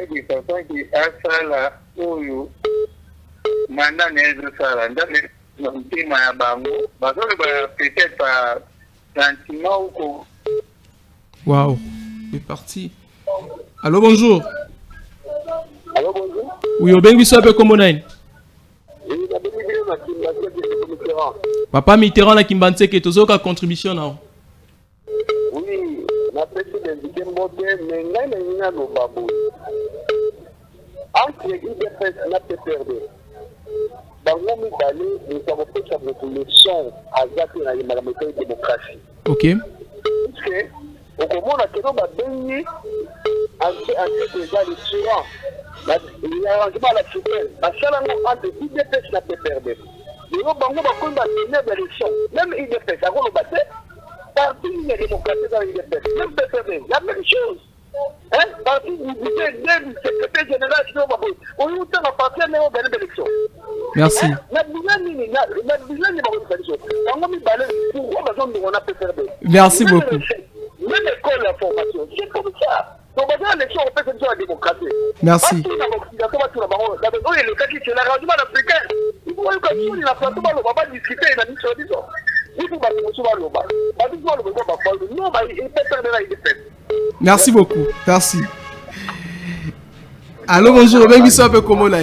S8: des personnes qui ont la oyo mandat n'est pas là. Peut-être par sentiment ou quoi.
S2: Waouh, c'est parti. Allô, bonjour.
S8: Allô, bonjour.
S2: Oui, Obengo Bisso appelle comme on a. Papa Mitterrand na Kimbanse que tozoka contribution na.
S8: Oui, na président de Mbote mais ngai na no babu. Entre IDPS na PPRD. Bango mi balé nous avons fait ça pour le son à zaki na la démocratie.
S2: OK.
S8: C'est au comment la télé ba benni entre déjà le tyran. Il y a arrangement à la tutelle. La seule entre IDPS na PPRD. Les bango ba ko ba tenir d'élection. Même IDPS ça ko battre. Parti de démocratie dans l'IDPS. Même PPRD, la même chose. Hein? Parti du secrétaire général qui va on y a parti à l'élection.
S2: Merci. Merci beaucoup.
S8: Même école la formation, c'est comme ça. Donc, l'élection, on fait la démocratie.
S2: Merci. Merci beaucoup. Merci. Allô, bonjour. Obengo Bisso appelle comme on a.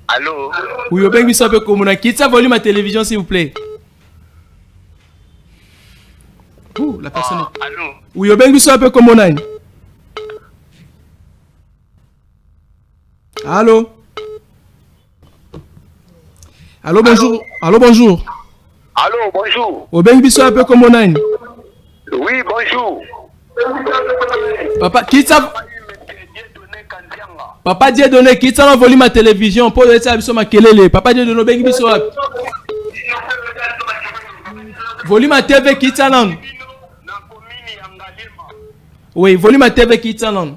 S8: Allô?
S2: Oui, Obengo Bisso appelle comme on a. Quitte sa volume à télévision, s'il vous plaît. La personne.
S8: Allô?
S2: Oui, Obengo Bisso appelle comme on a. Allô? Allô, bonjour. Allô, bonjour.
S8: Allô, bonjour.
S2: Obengo Bisso appelle comme on a.
S8: Oui, bonjour.
S2: Papa, quitte sa... Papa Dieu donné, quitte sa volume à télévision pour laisser Abisso Makelele. Papa Dieu donné, Obengo Bisso. Volume à TV, quitte sa langue. Oui, volume à TV, quitte sa langue.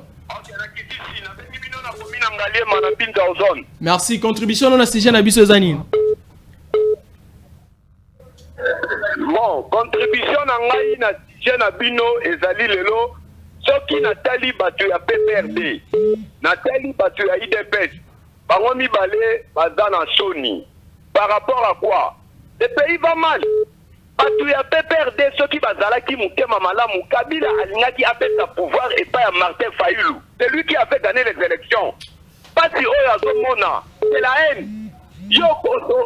S2: Merci. Contribution, on a si jeune Abisso Zani.
S9: Bon, contribution na ngai na sujet na bino ezali lelo soki natali bato ya PPRD natali bato ya IDPS bango mibale baza na soni par rapport à quoi le pays va mal bato ya PPRD soki bazalaki mukema malamu Kabila alingaki apesa pouvoir et pas à Martin Fayulu c'est lui qui avait gagné les élections pasi oyo azomona c'est la haine yo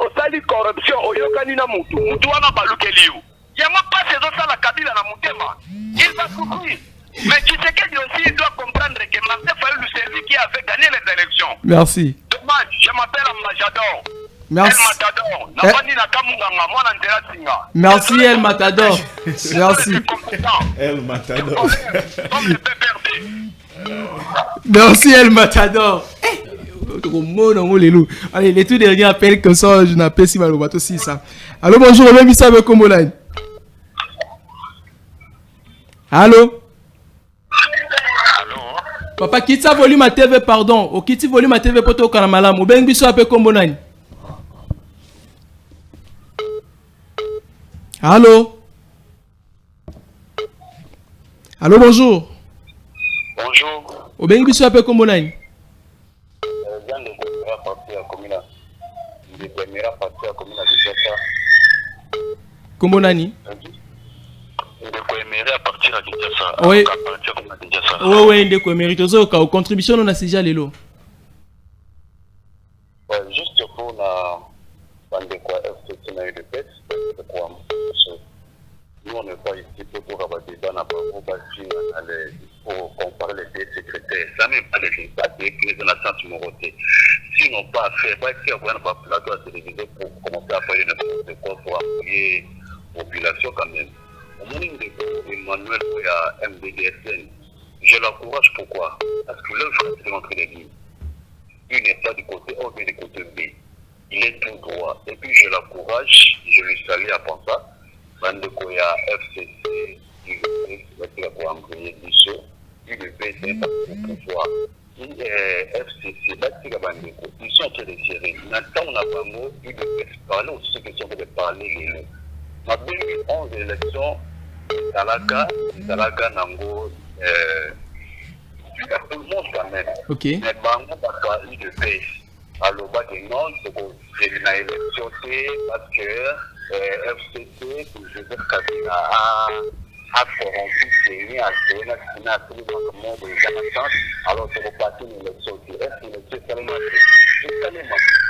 S9: osali corruption oyokani na mutu wana balukeli yo yama pasi ezosala Kabila na mutema il va souffrir mais Tshisekedi aussi doit comprendre que Martin Fayulu c'est lui qui avait gagné les élections.
S2: Merci.
S9: Dommage, je m'appelle Majador.
S2: Merci.
S9: El Matador. Nabani na kamunganga mwana ndela singa.
S2: Merci El Matador. Merci.
S6: El Matador.
S2: Merci El Matador. Allez, les tout derniers appels que ça, je n'appelle si mal au bateau 6. Allô, bonjour, même ici avec Komoline. Allô? Papa, quitte ça volume à TV, pardon. Au quitte volume à TV pour toi, Kanamalam. Ou bien, biso appelle Komoline. Allô? Allô, bonjour.
S9: Bonjour.
S2: Ou bien, biso appelle Komoline. Comment nani? Oui. Oui, ndeko mérite zo ka contribution on a déjà lelo.
S9: Juste pour la bande quoi FCC na de pète quoi. Nous on n'est pas ici pour avoir des débats pour comparer les deux secrétaires. Ça n'est pas des papiers que dans la sens moroté. Sinon pas fait pas faire quoi pas plateau à télévision pour commencer à parler n'importe quoi pour appuyer population quand même. Au moment de Emmanuel à MDDSN, je l'encourage pourquoi? Parce que l'œuvre est entre les lignes. Il n'est pas du côté A, mais du côté B. Il est tout droit. Et puis je l'encourage, je lui salue avant ça. Bande Koya, FCC, UVP, pour envoyer du saut. UVP, c'est pas pour pouvoir. FCC, ils sont en train de tirer. Maintenant, on a pas mot, UVP, parler aussi ceux qui sont en train de parler. Ma 2011 élection, Talaga Nango, tout le monde quand même.
S2: Ok.
S9: Mais Bango n'a pas eu de paix. Alors, non, c'est pour une élection parce que FCC, Joseph Kabila a corrompu Séné, a Séné, a tout le monde de Jonathan. Alors, c'est pour passer une élection.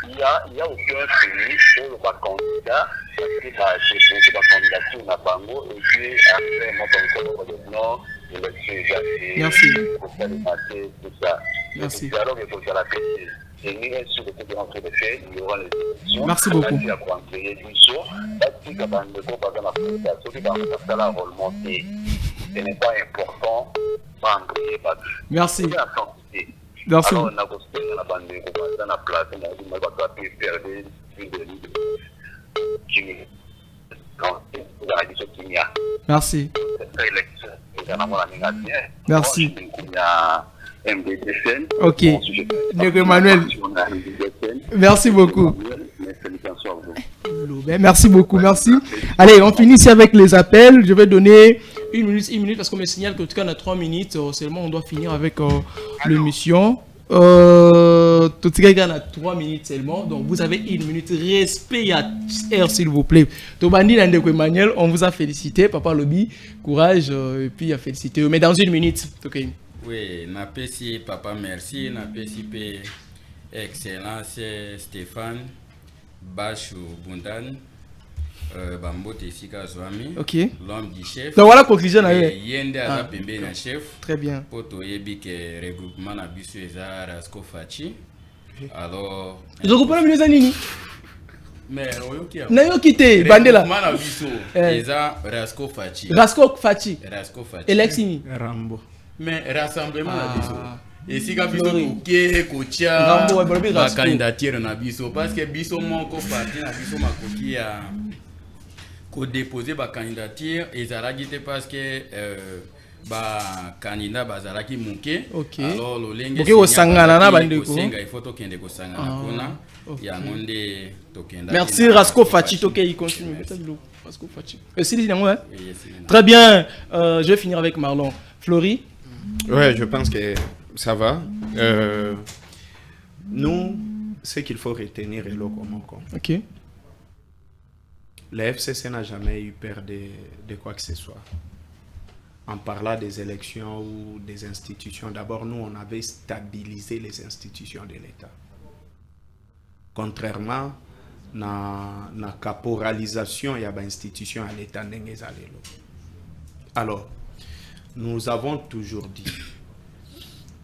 S9: Il y a aucun pays pour le candidat parce que c'est la candidature n'a pas mot et puis après moi comme non élection
S2: merci
S9: tout ça
S2: merci
S9: alors il faut faire la paix et nous sur le côté en train de faire il y aura les élections
S2: merci beaucoup
S9: ce n'est pas important pas embrayer pas
S2: merci
S9: merci
S2: merci merci ok Emmanuel merci beaucoup merci beaucoup merci allez on finit ici avec les appels je vais donner une minute parce qu'on me signale que en tout cas on a 3 minutes seulement on doit finir avec l'émission tout ce qui a 3 minutes seulement donc vous avez 1 minute respect à R s'il vous plaît Tobandi Landeko Emmanuel on vous a félicité papa lobby courage et puis a félicité mais dans 1 minute ok
S7: oui napesi papa merci napesi pe excellence Stéphane Bachou Bundan Bambote Sika Zwami
S2: ok
S7: l'homme du chef
S2: donc voilà conclusion na
S7: yende aza pembe na chef
S2: très bien
S7: poto yebi ke regroupement na biso eza Rasco Fachi alors
S2: je comprends bien les nini
S7: mais oyoki
S2: na yo kité bandela
S7: regroupement na biso eza Rasco Fachi
S2: Elexini
S3: Rambo
S7: mais rassemblement na biso esika biso toke kotia ba candidature na biso parce que biso moko parti na biso makoki ya ko déposer ba candidature ezalaki te parce que ba candidat bazalaki muke alors lolenge
S2: ok osangana na bandeko
S7: senga il faut tokende kosangana kuna ya ngonde tokenda
S2: merci Rasco Fachi toke il continue Très bien. Je vais finir avec Marlon. Flory?
S3: Ouais, je pense que ça va. Nous, ce qu'il faut retenir est le Komoko.
S2: Ok.
S3: Le FCC n'a jamais eu peur de quoi que ce soit. En parlant des élections ou des institutions, d'abord, nous, on avait stabilisé les institutions de l'État. Contrairement à la caporalisation, il y a une institution à l'État. Alors, nous avons toujours dit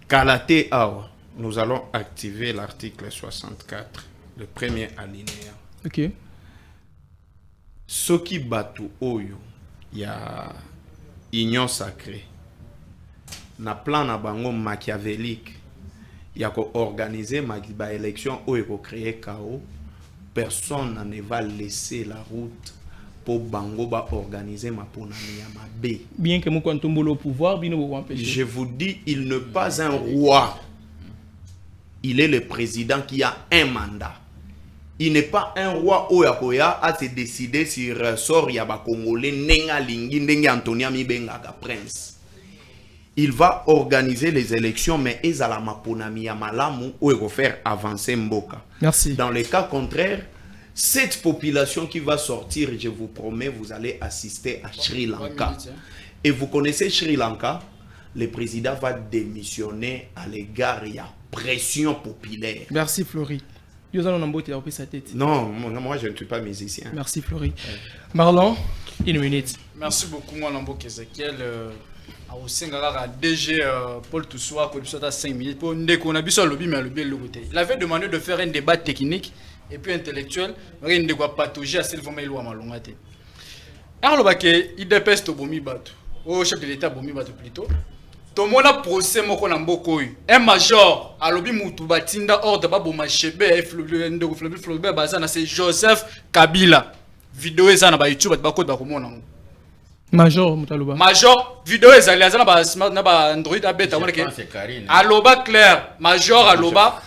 S3: qu'à la TAO, nous allons activer l'article 64, le premier alinéa.
S2: Ok.
S3: Ce qui batu oyo, il y a union sacrée. Na plan na bango machiavélique, il y a organiser ma élection ou créer chaos. Personne ne va laisser la route pour bango ba organiser ma ponami ma B.
S2: Bien que mon au pouvoir, bien vous empêcher.
S3: Je vous dis, il n'est pas un roi. Il est le président qui a un mandat. Il n'est pas un roi Oyakoya à se décider sur sort yaba Congolais nenga lingi nenga Antonia Mibenga prince. Il va organiser les élections, mais ils à maponami ya malamu ou faire avancer Mboka.
S2: Merci.
S3: Dans le cas contraire, cette population qui va sortir, je vous promets, vous allez assister à Sri Lanka. Et vous connaissez Sri Lanka, le président va démissionner à l'égard de la pression populaire.
S2: Merci Flory.
S3: Non, moi je ne suis pas musicien.
S2: Merci Flory. Marlon, une minute.
S5: Merci beaucoup, moi Namboka Ezekiel. Au Singara DG Paul Toussoua, qu'on soit à 5 minutes pour qu'on a besoin de lobby, mais le bien le côté. Il avait demandé de faire un débat technique et puis intellectuel, mais il ne doit pas patauger à Sylvain Maïlou à Malongate. Alors, il dépêche au Bomi Batou, au chef de l'État Bomi Batou plutôt. Tout le monde a procès moko na mboko yu. Un major a lobby mutu batinda ordre babo machebe et Flobert bazana c'est Joseph Kabila. Vidéo ezana ba YouTube ba code ba komona.
S2: Major mutaloba.
S5: Major vidéo ezali azana ba smart na ba Android abeta wona ke. Aloba clair, major aloba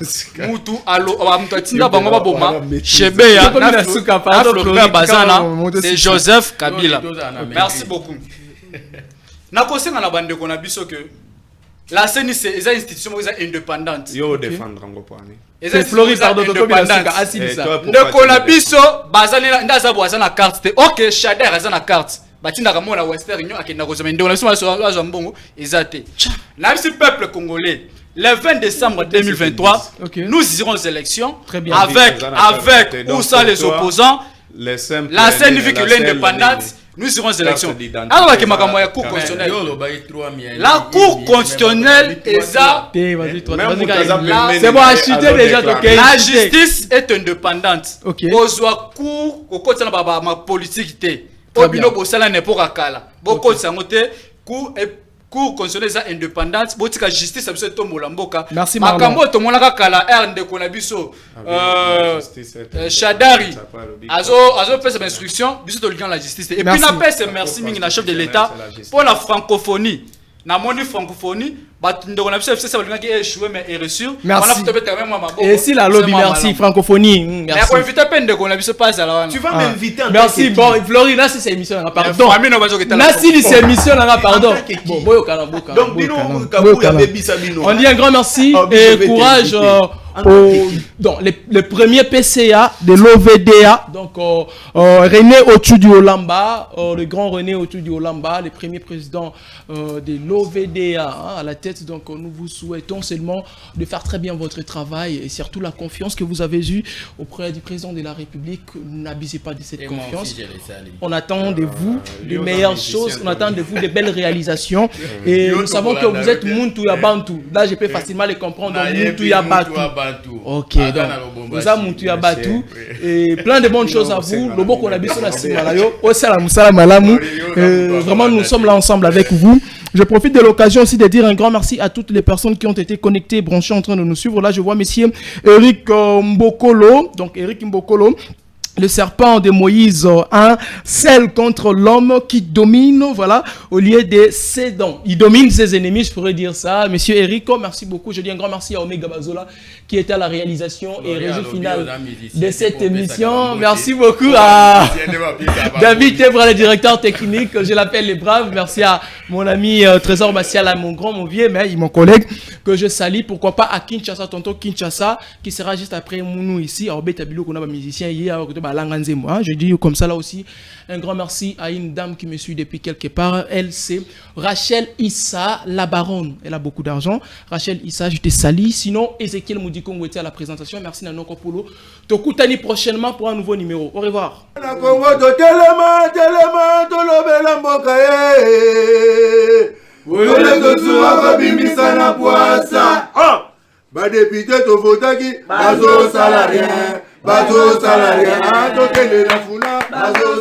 S5: mutu aloba mutu atinda bango baboma chebe ya na Flobert bazana c'est Joseph Kabila. Merci beaucoup. Nakosenga na bande ko na biso que la CENI c'est une institution indépendante.
S3: Yo défendre ngo poani.
S5: C'est Floris pardon indépendante. De ko na biso bazali ndaza boza na carte. OK, Shader aza na carte. Batinda ka mona Western Union akenda ko zemende. On a sur la mbongo ezate. Na bisi peuple congolais. Le 20 décembre 2023, nous irons aux élections avec ou sans les opposants. La CENI vu que l'indépendance. Nous irons aux élections. Alors, la Cour constitutionnelle. La Cour constitutionnelle est ça. C'est bon, acheter déjà. La justice est indépendante. Au soit cour, au côté de ma politique. Au bino, au salaire n'est pas kala. Beaucoup de sangote, Cour constitutionnelle est indépendante. Beaucoup de justice, c'est tout molamboka.
S2: Merci, Marlon.
S5: Makambo, tout le monde a kala. RND Konabiso. Shadari. Azo fait ses instructions. Biso to liant la justice. Et puis, n'a pas ce merci, mingi na chef de l'État. Pour la francophonie. Na moni francophonie. Merci.
S2: Et si la lobby, merci, francophonie. Merci.
S5: Tu vas m'inviter en
S2: merci, bon, Florina, c'est émission, pardon. Merci, c'est émission, pardon. On dit un grand merci et courage donc, les premiers PCA de l'OVDA, donc René Otudi Olamba, le grand René Otudi Olamba, le premier président de l'OVDA à la tête. Donc nous vous souhaitons seulement de faire très bien votre travail et surtout la confiance que vous avez eue auprès du président de la République. N'abusez pas de cette confiance. On attend de vous de meilleures choses, on attend de vous de belles réalisations et nous savons que vous êtes Muntu Yabantu. Là je peux facilement les comprendre. Muntu Yabantu. Ok, donc vous avez Muntu Yabantu et plein de bonnes choses à vous. Le bon qu'on a besoin de vraiment nous sommes là ensemble avec vous. Je profite de l'occasion aussi de dire un grand merci à toutes les personnes qui ont été connectées, branchées en train de nous suivre. Là, je vois monsieur Eric Mbokolo. Donc, Eric Mbokolo. le serpent de Moïse, celle contre l'homme qui domine, voilà, au lieu de ses dons. Il domine ses ennemis, je pourrais dire ça. Monsieur Erico, merci beaucoup. Je dis un grand merci à Omega Bazola qui était à la réalisation et régie finale de cette émission. Merci beaucoup à David Tebra, le directeur technique. Je l'appelle les braves. Merci à mon ami Trésor Massiala, mon vieux, mais mon collègue que je salue. Pourquoi pas à Kinshasa, tonton Kinshasa, qui sera juste après nous ici. À Obetabilo, qu'on a un musicien hier. Je dis comme ça là aussi un grand merci à une dame qui me suit depuis quelque part. Elle c'est Rachel Issa, la baronne. Elle a beaucoup d'argent. Rachel Issa, je te salue. Sinon, Ezekiel Moudikongo était à la présentation. Merci Nano Kopolo. Tokutani prochainement pour un nouveau numéro. Au revoir.
S1: Bateau salarié, bateau salarié,